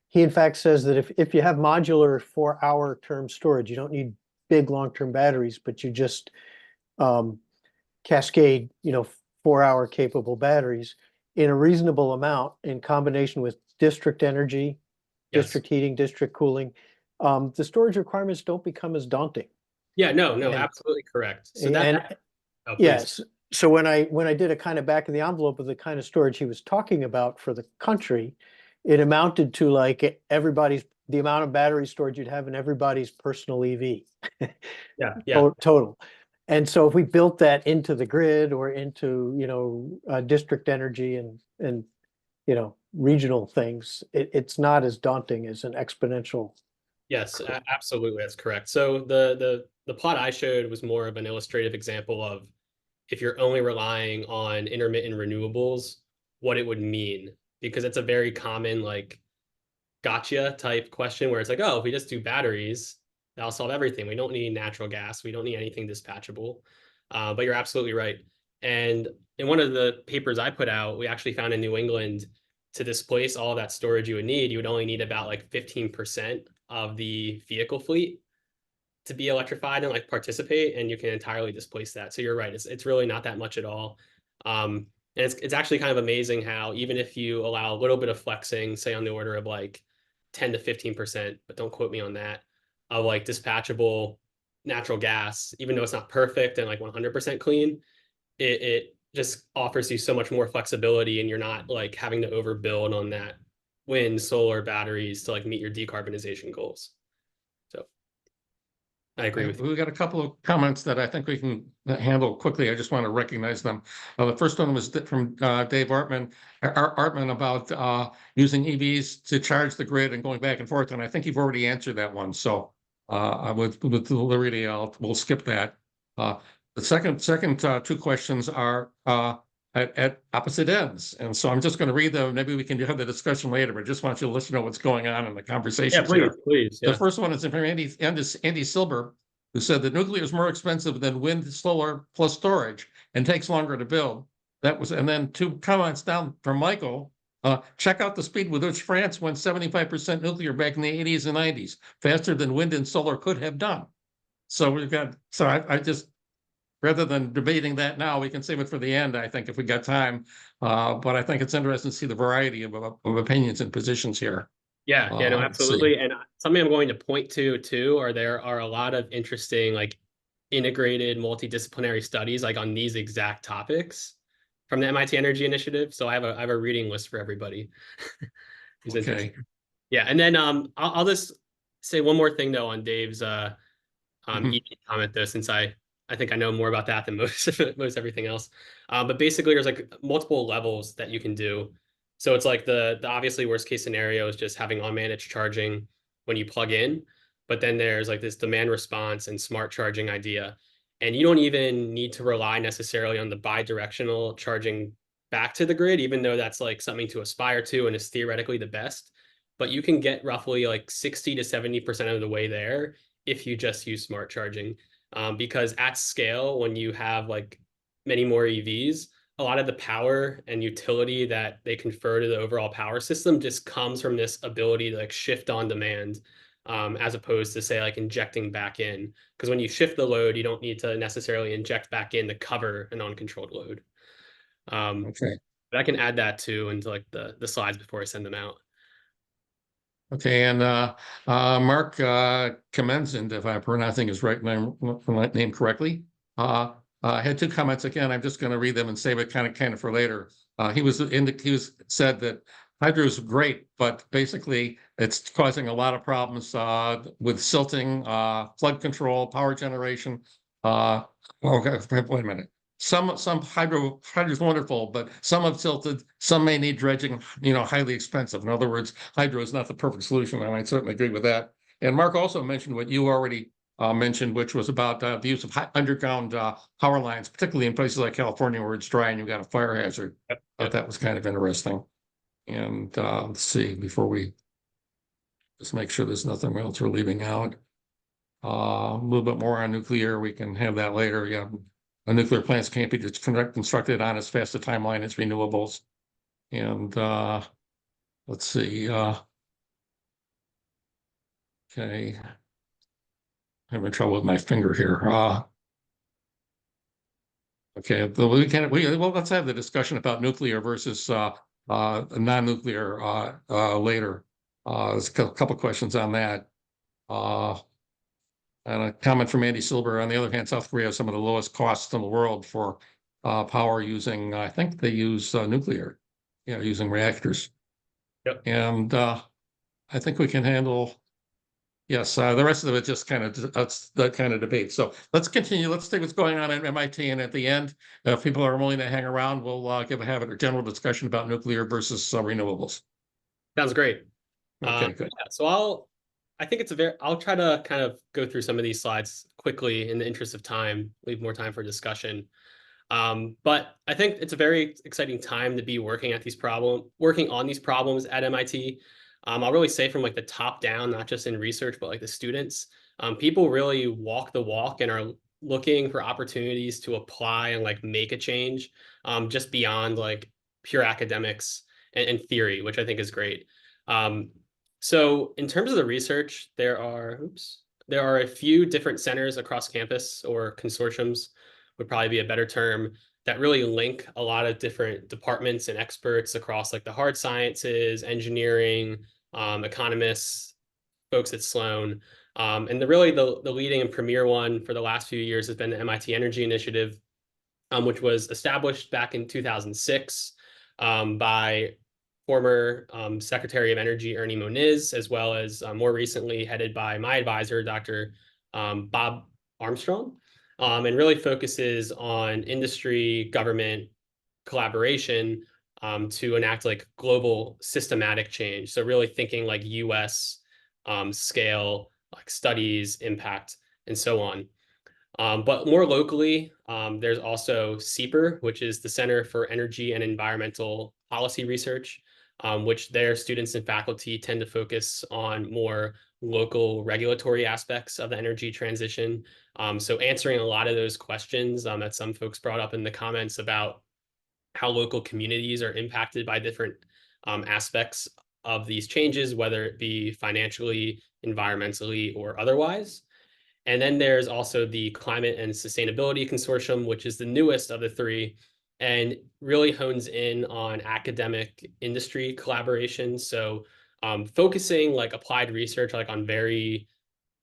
He, in fact, says that if you have modular 4-hour term storage, you don't need big long-term batteries, but you just cascade, 4-hour capable batteries in a reasonable amount in combination with district energy, district heating, district cooling. The storage requirements don't become as daunting. Yeah, no, absolutely correct. So yes. So when I did a kind of back of the envelope of the kind of storage he was talking about for the country, it amounted to like the amount of battery storage you'd have in everybody's personal EV. Total. And so if we built that into the grid or into, district energy and regional things, it's not as daunting as an exponential. Yes, absolutely. That's correct. So the plot I showed was more of an illustrative example of if you're only relying on intermittent renewables, what it would mean, because it's a very common gotcha type question where it's like, oh, if we just do batteries, that'll solve everything. We don't need natural gas. We don't need anything dispatchable. But you're absolutely right. And in one of the papers I put out, we actually found in New England, to displace all of that storage you would need, you would only need about like 15% of the vehicle fleet to be electrified and like participate, and you can entirely displace that. So you're right, it's really not that much at all. And it's actually kind of amazing how even if you allow a little bit of flexing, say on the order of like 10 to 15%, but don't quote me on that, of like dispatchable natural gas, even though it's not perfect and like 100% clean, it just offers you so much more flexibility, and you're not like having to overbuild on that wind, solar, batteries to like meet your decarbonization goals. So I agree with you. We got a couple of comments that I think we can handle quickly. I just want to recognize them. The first one was from Dave Artman about using EVs to charge the grid and going back and forth. And I think you've already answered that one. So with liberty, we'll skip that. The second two questions are at opposite ends. And so I'm just going to read them. Maybe we can have the discussion later, but I just want you to listen to what's going on in the conversation. Yeah, please, please. Yeah. The first one is from Andy Silber, who said that nuclear is more expensive than wind, solar plus storage and takes longer to build. And then two comments down from Michael. Check out the speed with which France went 75% nuclear back in the 80s and 90s, faster than wind and solar could have done. So I just, rather than debating that now, we can save it for the end, I think, if we got time. But I think it's interesting to see the variety of opinions and positions here. Yeah, no, absolutely. And something I'm going to point to too, there are a lot of interesting, like integrated multidisciplinary studies like on these exact topics from the MIT Energy Initiative. So I have a reading list for everybody who's interested. Yeah, and then I'll just say one more thing though on Dave's EV comment though, since I think I know more about that than most everything else. But basically there's like multiple levels that you can do. So it's like the obviously worst case scenario is just having unmanaged charging when you plug in, but then there's like this demand response and smart charging idea. And you don't even need to rely necessarily on the bi-directional charging back to the grid, even though that's like something to aspire to and is theoretically the best. But you can get roughly like 60 to 70% of the way there if you just use smart charging. Because at scale, when you have like many more EVs, a lot of the power and utility that they confer to the overall power system just comes from this ability to like shift on demand, as opposed to say like injecting back in. Because when you shift the load, you don't need to necessarily inject back in to cover an uncontrolled load. Okay. But I can add that too into like the slides before I send them out. Okay, and Mark Commenzend, if I'm pronouncing his name correctly, had two comments. Again, I'm just going to read them and save it kind of for later. He said that hydro is great, but basically it's causing a lot of problems with silting, flood control, power generation. Okay, wait a minute. Some hydro is wonderful, but some have silted. Some may need dredging, highly expensive. In other words, hydro is not the perfect solution, and I certainly agree with that. And Mark also mentioned what you already mentioned, which was about the use of underground power lines, particularly in places like California where it's dry and you've got a fire hazard. I thought that was kind of interesting. And let's see, before we just make sure there's nothing else we're leaving out. A little bit more on nuclear. We can have that later. Yeah. Nuclear plants can't be constructed on as fast a timeline as renewables. And let's see. Okay. Having trouble with my finger here. Okay, well, let's have the discussion about nuclear versus non-nuclear later. There's a couple questions on that. And a comment from Andy Silber. On the other hand, South Korea has some of the lowest costs in the world for power using, I think they use nuclear, using reactors. Yep. And I think we can handle, yes, the rest of it just kind of, that's that kind of debate. So let's continue. Let's see what's going on at MIT. And at the end, if people are willing to hang around, we'll have a general discussion about nuclear versus renewables. Sounds great. Okay, good. Yeah, so I think I'll try to kind of go through some of these slides quickly in the interest of time, leave more time for discussion. But I think it's a very exciting time to be working on these problems at MIT. I'll really say from like the top down, not just in research, but like the students, people really walk the walk and are looking for opportunities to apply and like make a change, just beyond like pure academics and theory, which I think is great. So in terms of the research, there are a few different centers across campus, or consortiums would probably be a better term, that really link a lot of different departments and experts across like the hard sciences, engineering, economists, folks at Sloan. And the leading and premier one for the last few years has been the MIT Energy Initiative, which was established back in 2006 by former Secretary of Energy Ernie Moniz, as well as more recently headed by my advisor, Dr. Bob Armstrong, and really focuses on industry, government collaboration to enact like global systematic change. So really thinking like US scale, like studies, impact, and so on. But more locally, there's also CEPR, which is the Center for Energy and Environmental Policy Research, which their students and faculty tend to focus on more local regulatory aspects of the energy transition. So answering a lot of those questions that some folks brought up in the comments about how local communities are impacted by different aspects of these changes, whether it be financially, environmentally, or otherwise. And then there's also the Climate and Sustainability Consortium, which is the newest of the three, and really hones in on academic industry collaboration. So focusing like applied research, like on very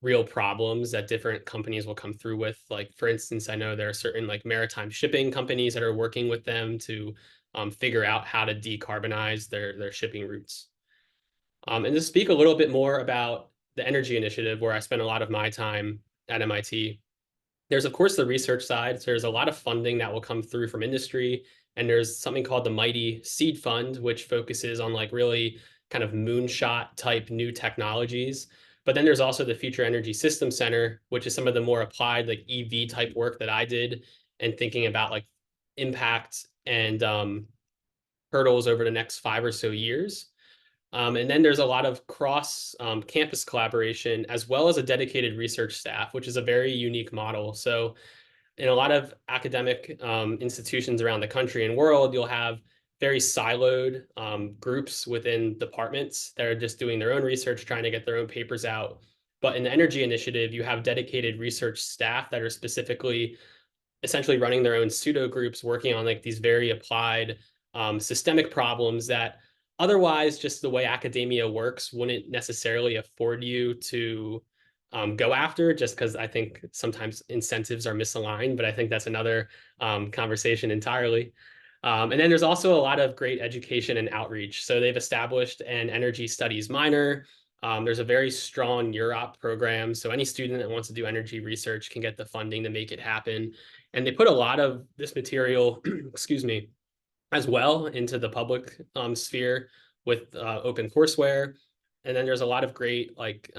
real problems that different companies will come through with. Like, for instance, I know there are certain like maritime shipping companies that are working with them to figure out how to decarbonize their shipping routes. And to speak a little bit more about the Energy Initiative, where I spent a lot of my time at MIT, there's of course the research side. So there's a lot of funding that will come through from industry, and there's something called the Mighty Seed Fund, which focuses on like really kind of moonshot type new technologies. But then there's also the Future Energy Systems Center, which is some of the more applied like EV type work that I did, and thinking about like impact and hurdles over the next 5 or so years. And then there's a lot of cross campus collaboration, as well as a dedicated research staff, which is a very unique model. So in a lot of academic institutions around the country and world, you'll have very siloed groups within departments that are just doing their own research, trying to get their own papers out. But in the Energy Initiative, you have dedicated research staff that are specifically essentially running their own pseudo groups, working on like these very applied systemic problems that otherwise, just the way academia works wouldn't necessarily afford you to go after, just because I think sometimes incentives are misaligned, but I think that's another conversation entirely. And then there's also a lot of great education and outreach. So they've established an energy studies minor. There's a very strong UROP program. So any student that wants to do energy research can get the funding to make it happen. And they put a lot of this material, excuse me, as well into the public sphere with open courseware. And then there's a lot of great like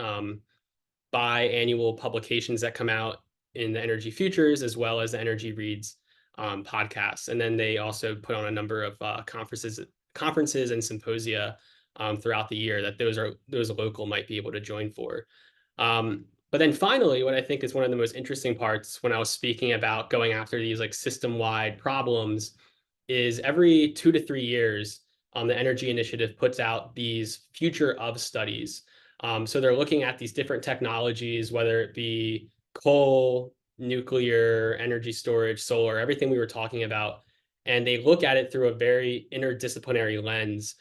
biannual publications that come out in the Energy Futures, as well as the Energy Reads podcasts. And then they also put on a number of conferences and symposia throughout the year that those local might be able to join for. But then finally, what I think is one of the most interesting parts when I was speaking about going after these like system-wide problems is every 2 to 3 years, the Energy Initiative puts out these future of studies. So they're looking at these different technologies, whether it be coal, nuclear, energy storage, solar, everything we were talking about, and they look at it through a very interdisciplinary lens.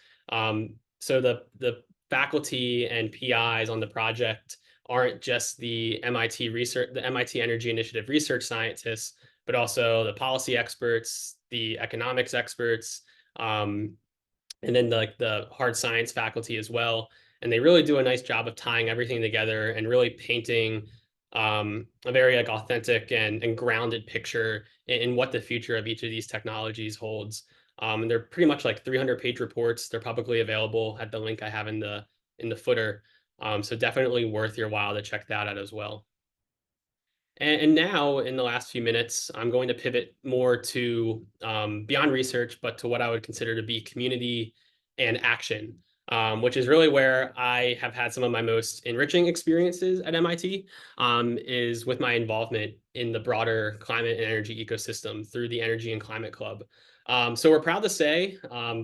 So the faculty and PIs on the project aren't just the MIT Energy Initiative research scientists, but also the policy experts, the economics experts, and then the hard science faculty as well. And they really do a nice job of tying everything together and really painting a very like authentic and grounded picture in what the future of each of these technologies holds. And they're pretty much like 300-page reports. They're publicly available at the link I have in the footer. So definitely worth your while to check that out as well. And now, in the last few minutes, I'm going to pivot more to beyond research, but to what I would consider to be community and action. which is really where I have had some of my most enriching experiences at MIT, is with my involvement in the broader climate and energy ecosystem through the Energy and Climate Club. So we're proud to say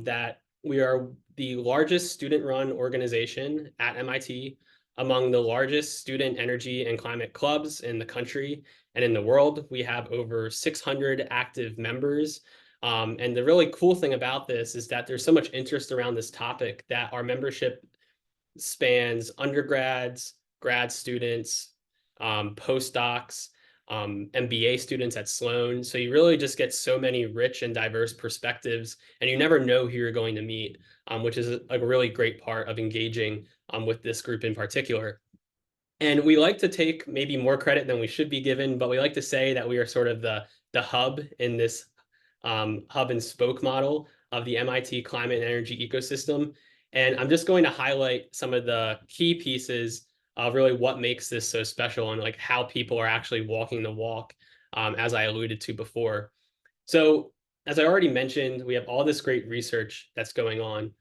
that we are the largest student-run organization at MIT, among the largest student energy and climate clubs in the country and in the world. We have over 600 active members. And the really cool thing about this is that there's so much interest around this topic that our membership spans undergrads, grad students, postdocs, MBA students at Sloan. So you really just get so many rich and diverse perspectives, and you never know who you're going to meet, which is a really great part of engaging with this group in particular. And we like to take maybe more credit than we should be given, but we like to say that we are sort of the hub in this hub and spoke model of the MIT climate and energy ecosystem. And I'm just going to highlight some of the key pieces of really what makes this so special and like how people are actually walking the walk, as I alluded to before. So as I already mentioned, we have all this great research that's going on,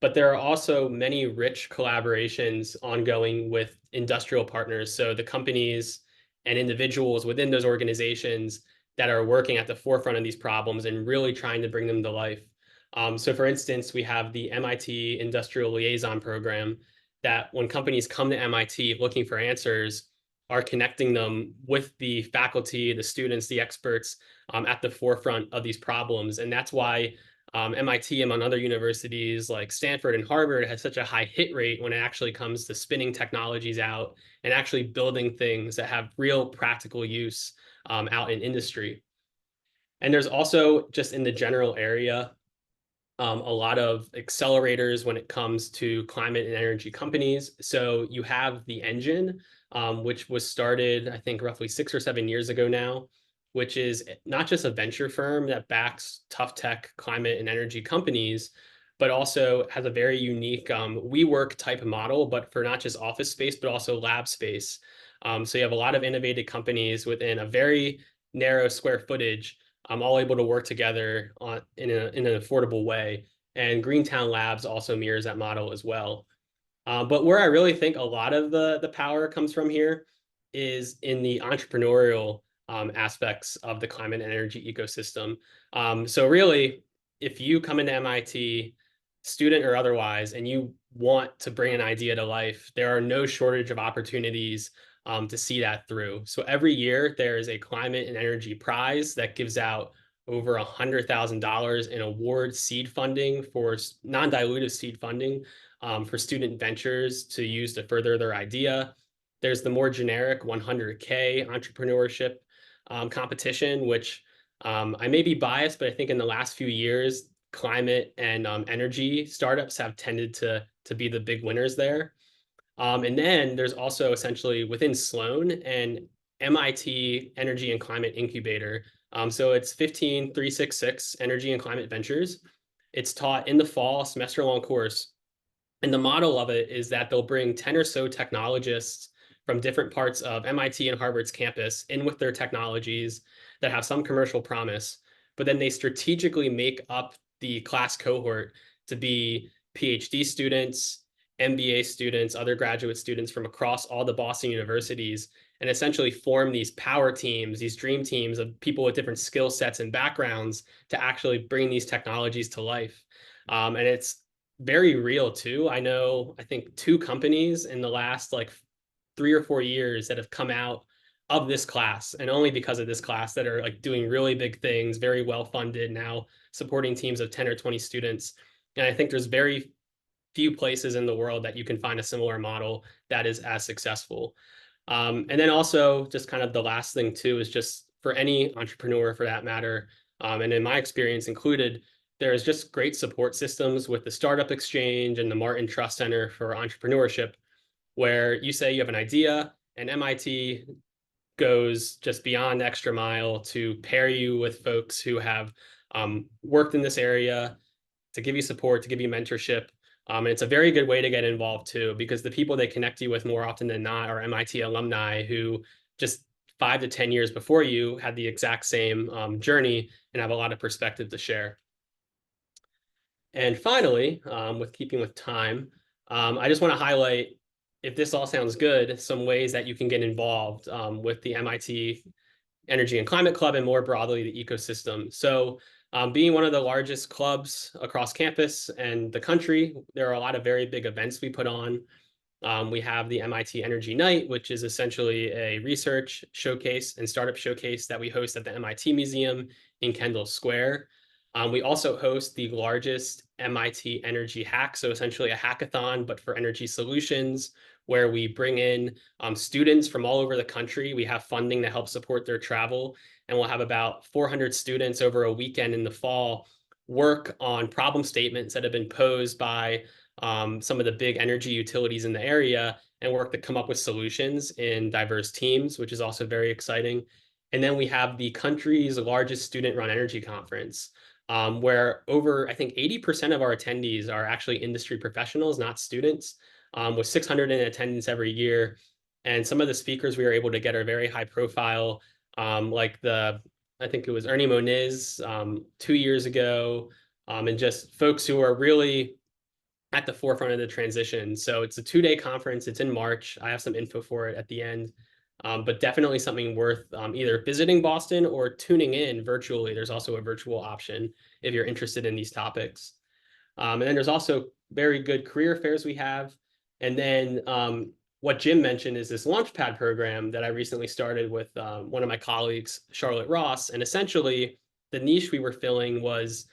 but there are also many rich collaborations ongoing with industrial partners. So the companies and individuals within those organizations that are working at the forefront of these problems and really trying to bring them to life. So for instance, we have the MIT Industrial Liaison Program that when companies come to MIT looking for answers, are connecting them with the faculty, the students, the experts at the forefront of these problems. And that's why MIT, among other universities like Stanford and Harvard, has such a high hit rate when it actually comes to spinning technologies out and actually building things that have real practical use out in industry. And there's also just in the general area, a lot of accelerators when it comes to climate and energy companies. So you have the Engine, which was started, I think, roughly 6 or 7 years ago now, which is not just a venture firm that backs tough tech, climate and energy companies, but also has a very unique WeWork type model, but for not just office space, but also lab space. So you have a lot of innovative companies within a very narrow square footage, all able to work together in an affordable way. And Greentown Labs also mirrors that model as well. But where I really think a lot of the power comes from here is in the entrepreneurial aspects of the climate and energy ecosystem. So really, if you come into MIT, student or otherwise, and you want to bring an idea to life, there are no shortage of opportunities to see that through. So every year there is a climate and energy prize that gives out over $100,000 in award seed funding for non-dilutive seed funding for student ventures to use to further their idea. There's the more generic 100K entrepreneurship competition, which I may be biased, but I think in the last few years, climate and energy startups have tended to be the big winners there. And then there's also essentially within Sloan an MIT Energy and Climate Incubator. So it's 15366 Energy and Climate Ventures. It's taught in the fall, semester-long course. And the model of it is that they'll bring 10 or so technologists from different parts of MIT and Harvard's campus in with their technologies that have some commercial promise, but then they strategically make up the class cohort to be PhD students, MBA students, other graduate students from across all the Boston universities, and essentially form these power teams, these dream teams of people with different skill sets and backgrounds to actually bring these technologies to life. And it's very real too. I know, I think 2 companies in the last like 3 or 4 years that have come out of this class, and only because of this class, that are like doing really big things, very well funded now, supporting teams of 10 or 20 students. And I think there's very few places in the world that you can find a similar model that is as successful. And then also just kind of the last thing too is just for any entrepreneur for that matter, and in my experience included, there's just great support systems with the Startup Exchange and the Martin Trust Center for Entrepreneurship, where you say you have an idea and MIT goes just beyond extra mile to pair you with folks who have worked in this area, to give you support, to give you mentorship. And it's a very good way to get involved too, because the people they connect you with more often than not are MIT alumni who just 5 to 10 years before you had the exact same journey and have a lot of perspective to share. And finally, with keeping with time, I just want to highlight, if this all sounds good, some ways that you can get involved with the MIT Energy and Climate Club and more broadly the ecosystem. So being one of the largest clubs across campus and the country, there are a lot of very big events we put on. We have the MIT Energy Night, which is essentially a research showcase and startup showcase that we host at the MIT Museum in Kendall Square. We also host the largest MIT Energy Hack, so essentially a hackathon, but for energy solutions, where we bring in students from all over the country. We have funding to help support their travel, and we'll have about 400 students over a weekend in the fall work on problem statements that have been posed by some of the big energy utilities in the area and work to come up with solutions in diverse teams, which is also very exciting. And then we have the country's largest student-run energy conference, where over, I think, 80% of our attendees are actually industry professionals, not students, with 600 in attendance every year. And some of the speakers we were able to get are very high profile, like I think it was Ernie Moniz 2 years ago, and just folks who are really at the forefront of the transition. So it's a 2-day conference. It's in March. I have some info for it at the end, but definitely something worth either visiting Boston or tuning in virtually. There's also a virtual option if you're interested in these topics. And then there's also very good career fairs we have. And then what Jim mentioned is this Launchpad program that I recently started with one of my colleagues, Charlotte Ross. And essentially, the niche we were filling was,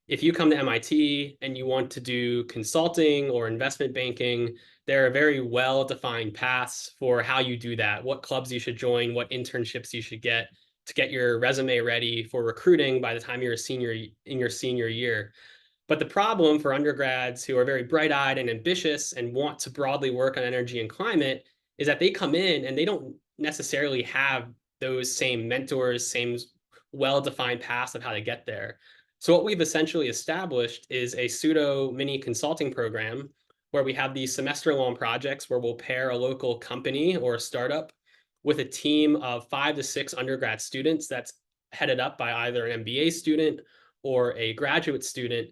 if you come to MIT and you want to do consulting or investment banking, there are very well-defined paths for how you do that, what clubs you should join, what internships you should get to get your resume ready for recruiting by the time you're a senior in your senior year. But the problem for undergrads who are very bright-eyed and ambitious and want to broadly work on energy and climate is that they come in and they don't necessarily have those same mentors, same well-defined paths of how to get there. So what we've essentially established is a pseudo mini consulting program where we have these semester-long projects where we'll pair a local company or a startup with a team of 5 to 6 undergrad students that's headed up by either an MBA student or a graduate student.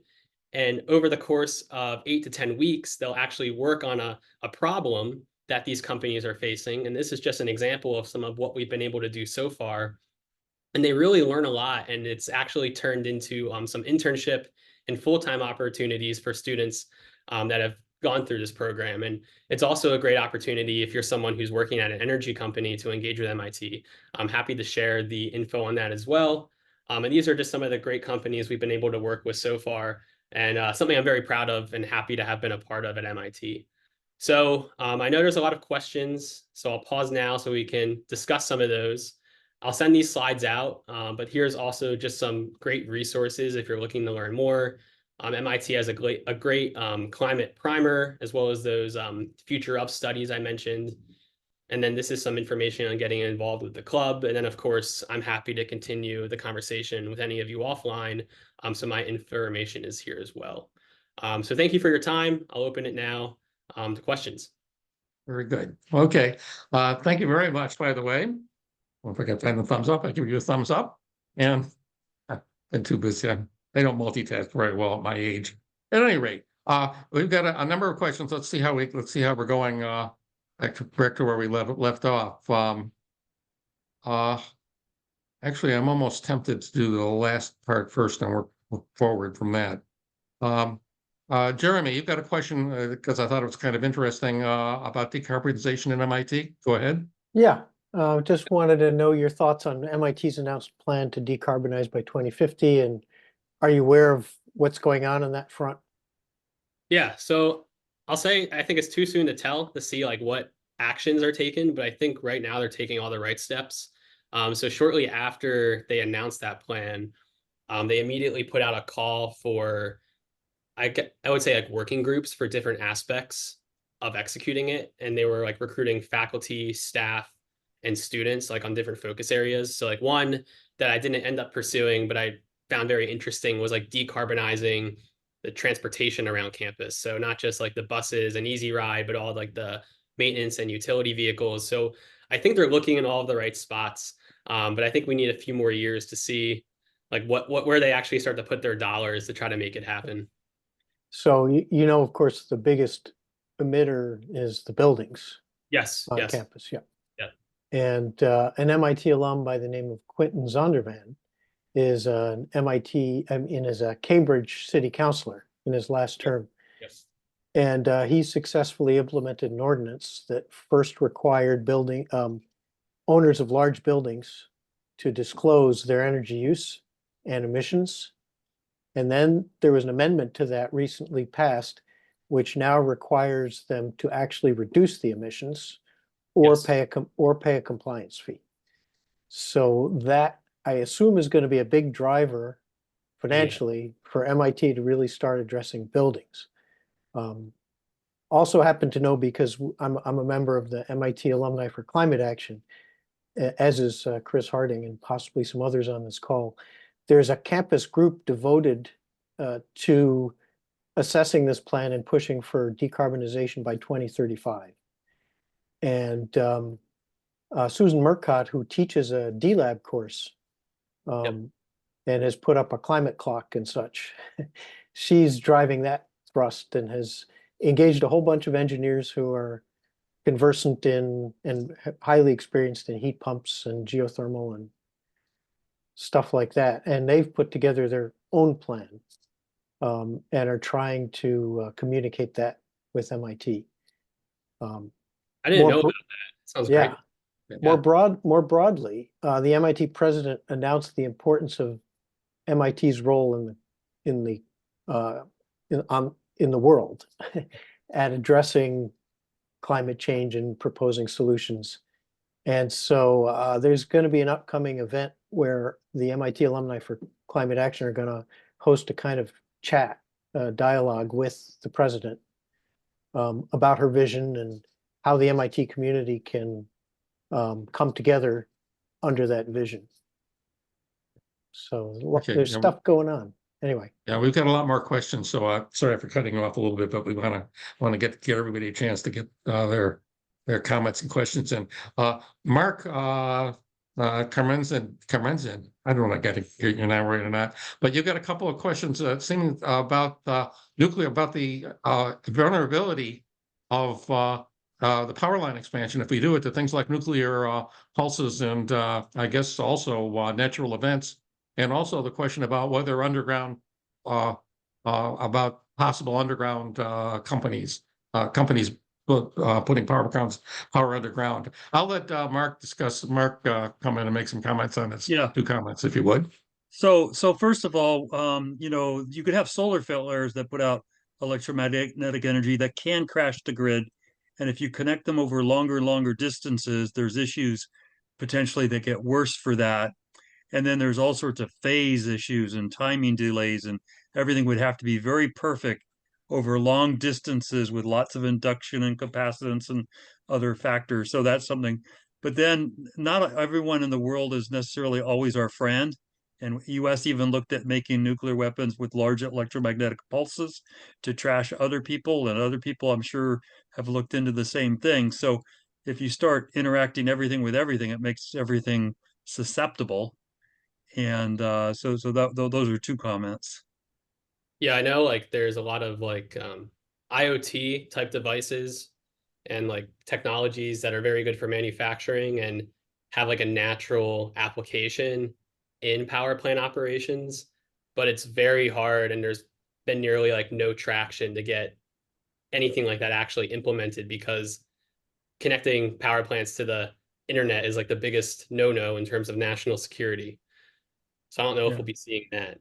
And over the course of 8 to 10 weeks, they'll actually work on a problem that these companies are facing. And this is just an example of some of what we've been able to do so far. And they really learn a lot, and it's actually turned into some internship and full-time opportunities for students that have gone through this program. And it's also a great opportunity if you're someone who's working at an energy company to engage with MIT. I'm happy to share the info on that as well. And these are just some of the great companies we've been able to work with so far, and something I'm very proud of and happy to have been a part of at MIT. So I know there's a lot of questions, so I'll pause now so we can discuss some of those. I'll send these slides out, but here's also just some great resources if you're looking to learn more. MIT has a great climate primer, as well as those Future Up studies I mentioned. And then this is some information on getting involved with the club. And then, of course, I'm happy to continue the conversation with any of you offline. So my information is here as well. So thank you for your time. I'll open it now to questions. Very good. Okay. Thank you very much, by the way. Don't forget to find the thumbs up. I give you a thumbs up. And I've been too busy. They don't multitask very well at my age. At any rate, we've got a number of questions. Let's see how we're going back to where we left off. Actually, I'm almost tempted to do the last part first and work forward from that. Jeremy, you've got a question because I thought it was kind of interesting about decarbonization in MIT. Go ahead. Yeah. Just wanted to know your thoughts on MIT's announced plan to decarbonize by 2050, and are you aware of what's going on that front? Yeah, so I'll say I think it's too soon to tell to see like what actions are taken, but I think right now they're taking all the right steps. So shortly after they announced that plan, they immediately put out a call for, I would say, like working groups for different aspects of executing it, and they were like recruiting faculty, staff, and students like on different focus areas. So like one that I didn't end up pursuing, but I found very interesting was like decarbonizing the transportation around campus. So not just like the buses and Easy Ride, but all like the maintenance and utility vehicles. So I think they're looking in all of the right spots. But I think we need a few more years to see like where they actually start to put their dollars to try to make it happen. So, you know, of course, the biggest emitter is the buildings Yes, on yes. campus. Yeah. Yeah. And an MIT alum by the name of Quentin Zondervan is an MIT, is a Cambridge city councilor in his last term. Yes. And he successfully implemented an ordinance that first required building owners of large buildings to disclose their energy use and emissions. And then there was an amendment to that recently passed, which now requires them to actually reduce the emissions or Yes. pay a compliance fee. So that, I assume, is going to be a big driver financially for MIT to really start addressing buildings. Also happen to know, because I'm a member of the MIT Alumni for Climate Action, as is Chris Harding and possibly some others on this call. There's a campus group devoted to assessing this plan and pushing for decarbonization by 2035. And Susan Murcott, who teaches a D-Lab course and has put up a climate clock and such, she's driving that thrust and has engaged a whole bunch of engineers who are conversant in and highly experienced in heat pumps and geothermal and stuff like that. And they've put together their own plan and are trying to communicate that with MIT. I didn't know about that. Sounds great. More broadly, the MIT president announced the importance of MIT's role in the world at addressing climate change and proposing solutions. And so there's going to be an upcoming event where the MIT Alumni for Climate Action are going to host a kind of chat, dialogue with the president about her vision and how the MIT community can come together under that vision. So there's stuff going on. Anyway. Yeah, we've got a lot more questions, so sorry for cutting you off a little bit, but we want to get everybody a chance to get their comments and questions in. Mark Carmenzen, I don't know if I got to hear your name right or not, but you've got a couple of questions seeming about nuclear, about the vulnerability of the power line expansion if we do it to things like nuclear pulses and I guess also natural events. And also the question about whether underground, about possible underground companies putting power underground. I'll let Mark come in and make some comments on this. Yeah. 2 comments, if you would. So first of all, you know, you could have solar flares that put out electromagnetic energy that can crash the grid. And if you connect them over longer distances, there's issues potentially that get worse for that. And then there's all sorts of phase issues and timing delays, and everything would have to be very perfect over long distances with lots of induction and capacitance and other factors. So that's something. But then not everyone in the world is necessarily always our friend. And US even looked at making nuclear weapons with large electromagnetic pulses to trash other people, and other people, I'm sure, have looked into the same thing. So if you start interacting everything with everything, it makes everything susceptible. And so those are 2 comments. Yeah, I know like there's a lot of like IoT type devices and like technologies that are very good for manufacturing and have like a natural application in power plant operations, but it's very hard and there's been nearly like no traction to get anything like that actually implemented, because connecting power plants to the internet is like the biggest no-no in terms of national security. So I don't know if we'll be seeing that.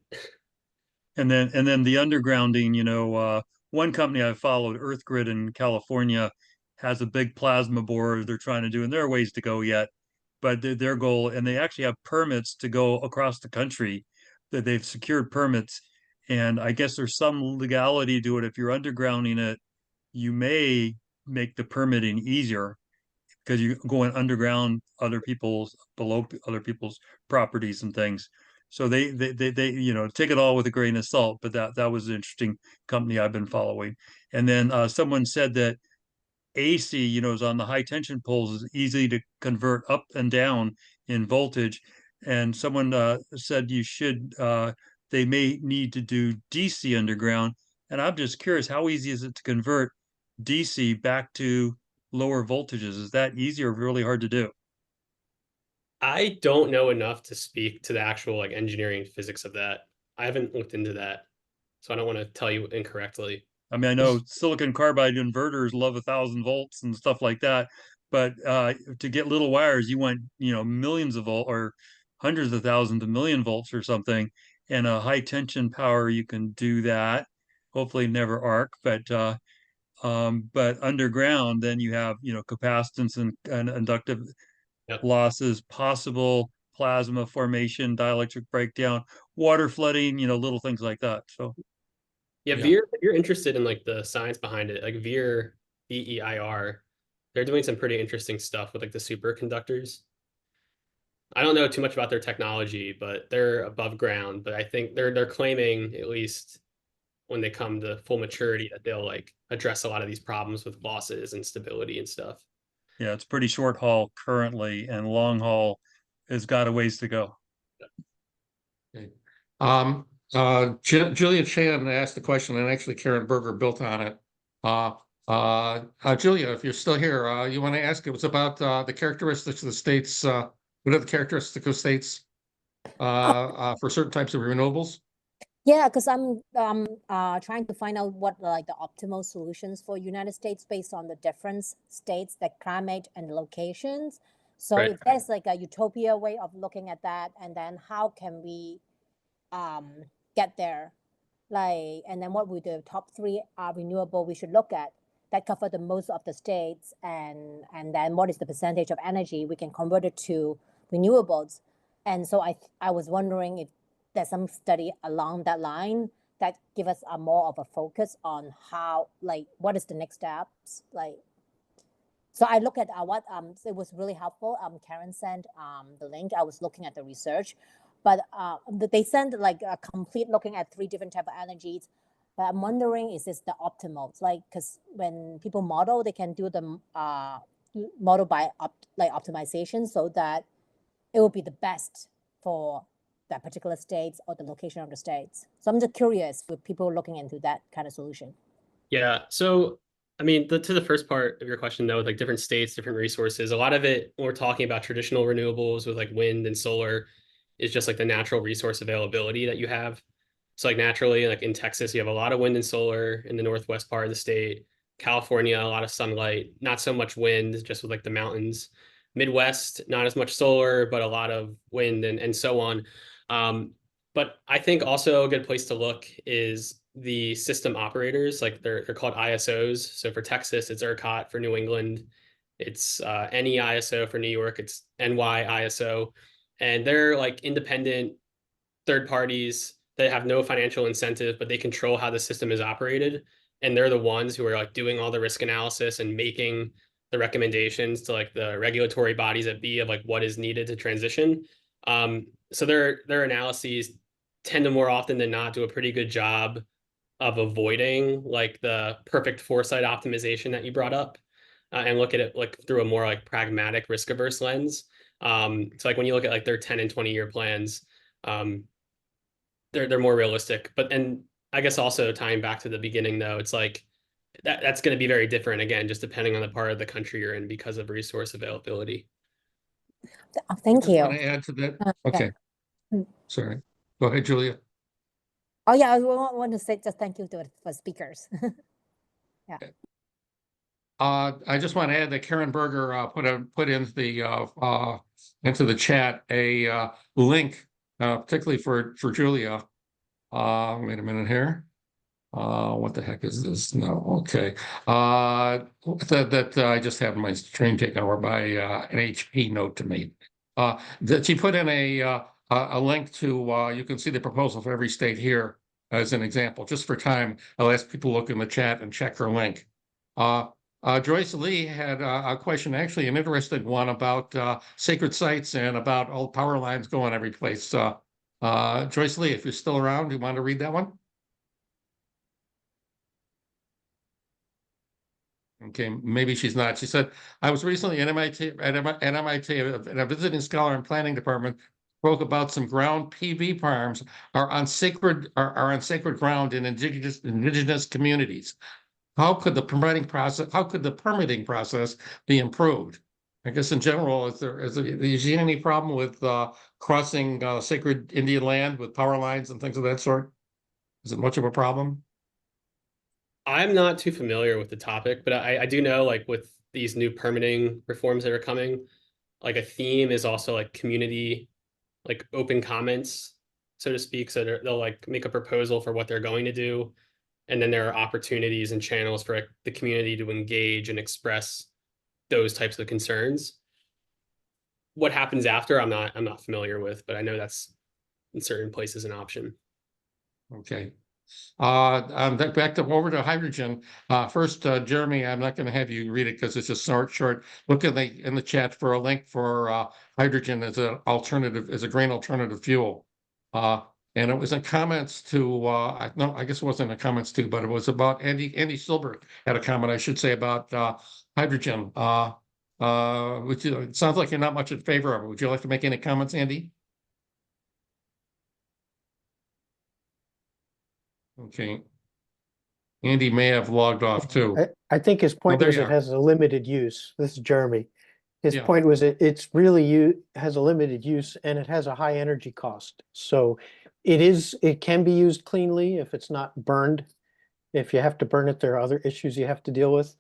And then the undergrounding, you know, one company I followed, EarthGrid in California, has a big plasma bore they're trying to do, and there are ways to go yet. But their goal, and they actually have permits to go across the country, that they've secured permits. And I guess there's some legality to it. If you're undergrounding it, you may make the permitting easier because you're going underground below other people's properties and things. So they you know, take it all with a grain of salt, but that was an interesting company I've been following. And then someone said that AC, you know, is on the high tension poles, is easy to convert up and down in voltage. And someone said they may need to do DC underground And I'm just curious, how easy is it to convert DC back to lower voltages? Is that easy or really hard to do? I don't know enough to speak to the actual like engineering physics of that. I haven't looked into that, so I don't want to tell you incorrectly. I mean, I know silicon carbide inverters love 1,000 volts and stuff like that, but to get little wires, you want, millions of volt or hundreds of thousands of million volts or something, and a high tension power, you can do that. Hopefully never arc, but underground, then you have, capacitance and inductive Yep. losses, possible plasma formation, dielectric breakdown, water flooding, little things like that. So yeah, Veer, if you're interested in like the science behind it, like Veer, VEIR, they're doing some pretty interesting stuff with like the superconductors. I don't know too much about their technology, but they're above ground. But I think they're claiming, at least when they come to full maturity, that they'll like address a lot of these problems with losses and stability and stuff. yeah, it's pretty short haul currently, and long haul has got a ways to go. Okay. Julia Chan asked the question, and actually Karen Berger built on it. Julia, if you're still here, you want to ask, it was about the characteristics of the states, what are the characteristics of states for certain types of renewables? Yeah, because I'm trying to find out what like the optimal solutions for United States based on the different states, the climate and locations. So Right. if there's like a utopia way of looking at that, and then how can we get there? Like, and then what would the top three renewable we should look at that cover the most of the states, and then what is the percentage of energy we can convert it to renewables? And so I was wondering if there's some study along that line that give us a more of a focus on how, like, what is the next steps, like. So I look at what it was really helpful. Karen sent the link. I was looking at the research, but they sent like a complete looking at 3 different type of energies. But I'm wondering, is this the optimal? Like, because when people model, they can do the model by optimization so that it will be the best for that particular states or the location of the states. So I'm just curious with people looking into that kind of solution. Yeah. So, I mean, to the first part of your question, though, with like different states, different resources, a lot of it, when we're talking about traditional renewables with like wind and solar, is just like the natural resource availability that you have. So, like naturally, like in Texas, you have a lot of wind and solar in the northwest part of the state. California, a lot of sunlight, not so much wind, just with like the mountains. Midwest, not as much solar, but a lot of wind and so on. But I think also a good place to look is the system operators, like they're called ISOs. So for Texas, it's ERCOT. For New England, it's NEISO. For New York, it's NYISO. And they're like independent third parties that have no financial incentive, but they control how the system is operated. And they're the ones who are like doing all the risk analysis and making the recommendations to like the regulatory bodies that be of like what is needed to transition. So their analyses tend to more often than not do a pretty good job of avoiding like the perfect foresight optimization that you brought up, and look at it like through a more like pragmatic risk averse lens. So like when you look at like their 10 and 20-year plans, they're more realistic. But and I guess also tying back to the beginning though, it's like that's going to be very different again, just depending on the part of the country you're in because of resource availability. Oh, thank you. Want to add to that? Okay. Sorry. Go ahead, Julia. Oh yeah, I want to say just thank you for speakers. Yeah. I just want to add that Karen Berger put into the chat a link, particularly for Julia. Wait a minute here. What the heck is this? No, okay. That I just have my screen taken over by an HP note to me. That she put in a link to you can see the proposal for every state here as an example. Just for time, I'll ask people to look in the chat and check her link. Joyce Lee had a question, actually an interesting one about sacred sites and about old power lines going every place. Joyce Lee, if you're still around, do you want to read that one? Okay, maybe she's not. She said, I was recently at MIT and a visiting scholar in planning department spoke about some ground PV farms are on sacred ground in indigenous communities. How could the permitting process be improved? I guess in general, is you see any problem with crossing sacred Indian land with power lines and things of that sort? Is it much of a problem? I'm not too familiar with the topic, but I do know, like, with these new permitting reforms that are coming, like a theme is also like community, like open comments, so to speak. So they'll like make a proposal for what they're going to do. And then there are opportunities and channels for like, the community to engage and express those types of concerns. What happens after, I'm not familiar with, but I know that's in certain places an option. Okay. Back to over to hydrogen. First, Jeremy, I'm not going to have you read it because it's just short. Look in the chat for a link for hydrogen as an alternative, as a green alternative fuel. And it was in comments to no, I guess it wasn't in comments to, but it was about Andy Silberg had a comment, I should say, about hydrogen. Which it sounds like you're not much in favor of it. Would you like to make any comments, Andy? Okay. Andy may have logged off too. I think his point there was you it are. has a limited use. This is Jeremy. His Yeah. point was it's really has a limited use and it has a high energy cost. So it can be used cleanly if it's not burned. If you have to burn it, there are other issues you have to deal with.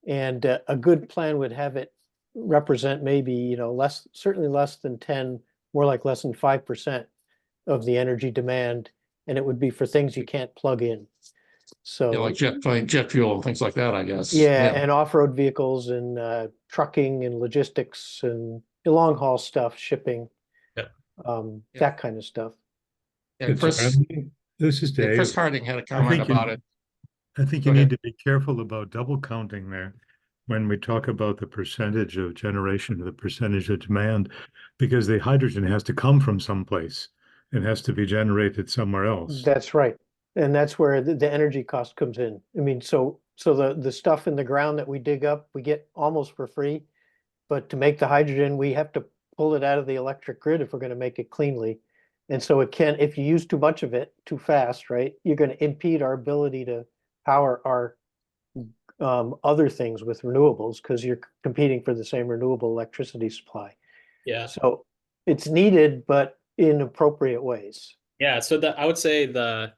And a good plan would have it represent maybe, certainly less than 10, more like less than 5% of the energy demand. And it would be for things you can't plug in. So Yeah, like jet fuel and things like that, I guess. yeah, and off-road vehicles and trucking and logistics and long haul stuff, shipping, Yeah. That kind of stuff. Yeah, This is Dave. Chris Harding had a comment about it. I think you need to be careful about double counting there when we talk about the percentage of generation, the percentage of demand, because the hydrogen has to come from someplace. It has to be generated somewhere else. That's right. And that's where the energy cost comes in. I mean, so the stuff in the ground that we dig up, we get almost for free. But to make the hydrogen, we have to pull it out of the electric grid if we're going to make it cleanly. And so if you use too much of it too fast, right, you're going to impede our ability to power our other things with renewables because you're competing for the same renewable electricity supply. Yeah. So it's needed, but in appropriate ways. Yeah. So I would say the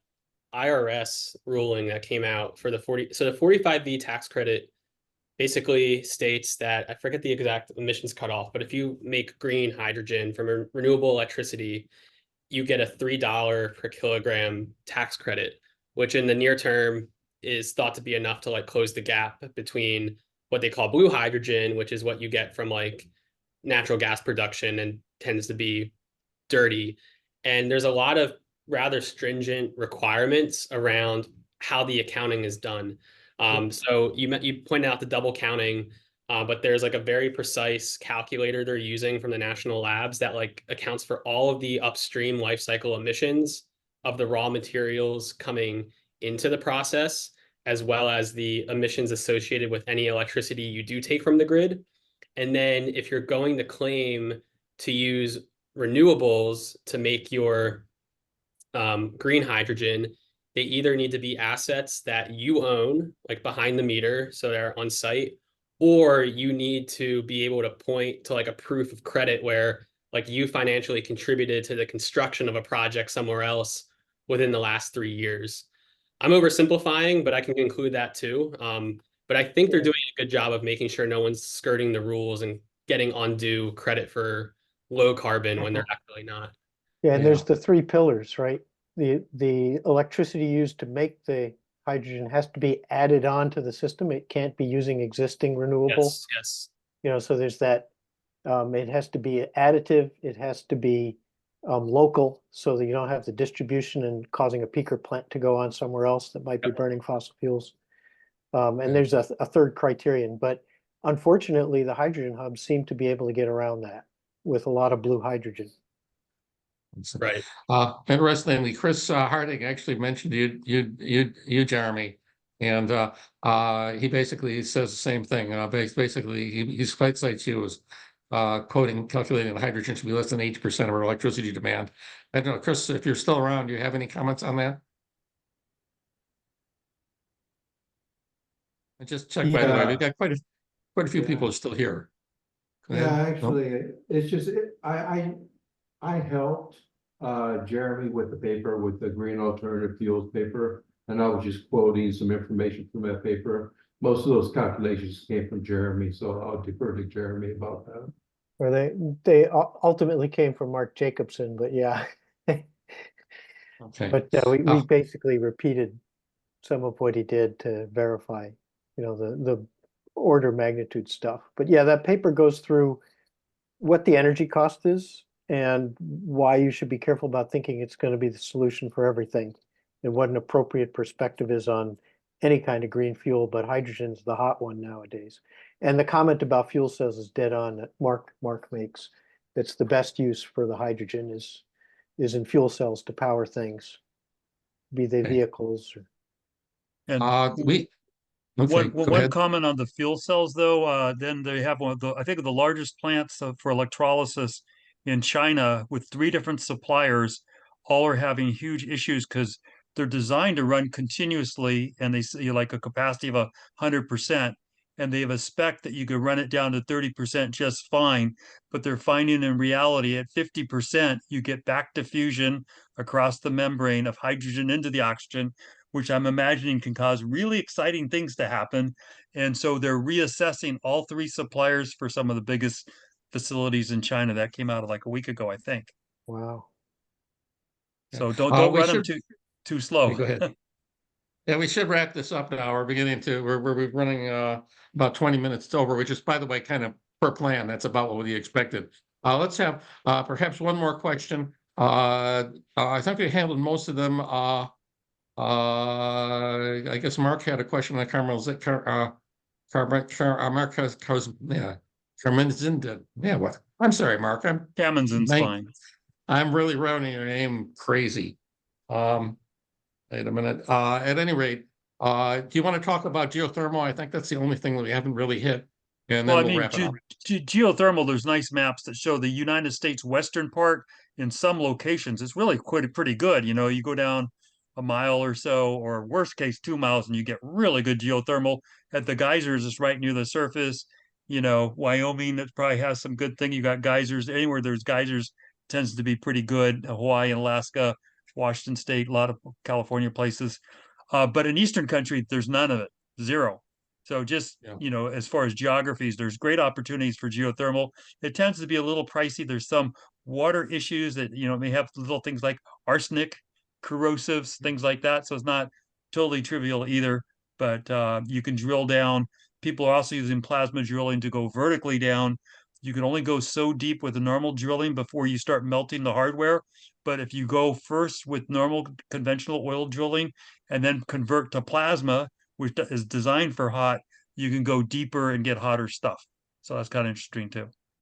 IRS ruling that came out for the 45V tax credit basically states that, I forget the exact emissions cutoff, but if you make green hydrogen from renewable electricity, you get a $3 per kilogram tax credit, which in the near term is thought to be enough to like close the gap between what they call blue hydrogen, which is what you get from like natural gas production and tends to be dirty. And there's a lot of rather stringent requirements around how the accounting is done. So you pointed out the double counting, but there's like a very precise calculator they're using from the national labs that like accounts for all of the upstream life cycle emissions of the raw materials coming into the process, as well as the emissions associated with any electricity you do take from the grid. And then if you're going to claim to use renewables to make your green hydrogen, they either need to be assets that you own, like behind the meter, so they're on site, or you need to be able to point to like a proof of credit where like you financially contributed to the construction of a project somewhere else within the last 3 years. I'm oversimplifying, but I can conclude that too. But I think they're doing a good job of making sure no one's skirting the rules and getting undue credit for low carbon when they're actually not. Yeah, and there's the 3 pillars, right? The electricity used to make the hydrogen has to be added on to the system. It can't be using existing renewable. Yes. So there's that. It has to be additive. It has to be local, so that you don't have the distribution and causing a peaker plant to go on somewhere else that might be burning fossil fuels. And there's a third criterion, but unfortunately, the hydrogen hubs seem to be able to get around that with a lot of blue hydrogen. Right. Interestingly, Chris Harding actually mentioned you, Jeremy, and he basically says the same thing. Basically, he cites you calculating the hydrogen should be less than 80% of our electricity demand. I don't know, Chris, if you're still around, do you have any comments on that? I just checked, by the way, we've got quite a few people still here. Go Yeah, ahead. actually, it's just, I helped Jeremy with the paper, with the Green Alternative Fuels paper, and I was just quoting some information from that paper. Most of those calculations came from Jeremy, so I'll defer to Jeremy about that. Or they ultimately came from Mark Jacobson, but yeah. Okay. But we basically repeated some of what he did to verify, the order magnitude stuff. But yeah, that paper goes through what the energy cost is and why you should be careful about thinking it's going to be the solution for everything, and what an appropriate perspective is on any kind of green fuel, but hydrogen's the hot one nowadays. And the comment about fuel cells is dead on that Mark makes. It's the best use for the hydrogen is in fuel cells to power things, be they vehicles or. And Okay, one comment on the fuel cells, though, then they have one of the, I think, the largest plants for electrolysis in China with 3 different suppliers. All are having huge issues because they're designed to run continuously, and they say like a capacity of 100%, and they have a spec that you could run it down to 30% just fine. But they're finding in reality at 50%, you get back diffusion across the membrane of hydrogen into the oxygen, which I'm imagining can cause really exciting things to happen. And so they're reassessing all 3 suppliers for some of the biggest facilities in China. That came out like a week ago, I think. Wow. So don't we run them should, too slow. go ahead. Yeah, we should wrap this up now. We're running about 20 minutes over, which is, by the way, kind of per plan. That's about what we expected. Let's have perhaps one more question. I think we handled most of them. I guess Mark had a question on Carmen's did. Yeah, what? I'm sorry, Mark. Kamenzin's fine. I'm really rounding your name crazy. Wait a minute. At any rate, do you want to talk about geothermal? I think that's the only thing that we haven't really hit. And then we'll wrap it up. Geothermal, there's nice maps that show the United States western part in some locations. It's really pretty good. You go down a mile or so, or worst case 2 miles, and you get really good geothermal. At the geysers, it's right near the surface. Wyoming, that probably has some good thing. You got geysers. Anywhere there's geysers tends to be pretty good. Hawaii and Alaska, Washington State, a lot of California places. But in Eastern country, there's none of it, 0. So just, as far as geographies, there's great opportunities for geothermal. It tends to be a little pricey. There's some water issues that, may have little things like arsenic, corrosives, things like that. So it's not totally trivial either, but you can drill down. People are also using plasma drilling to go vertically down. You can only go so deep with the normal drilling before you start melting the hardware. But if you go first with normal conventional oil drilling and then convert to plasma, which is designed for hot, you can go deeper and get hotter stuff. So that's kind of interesting too.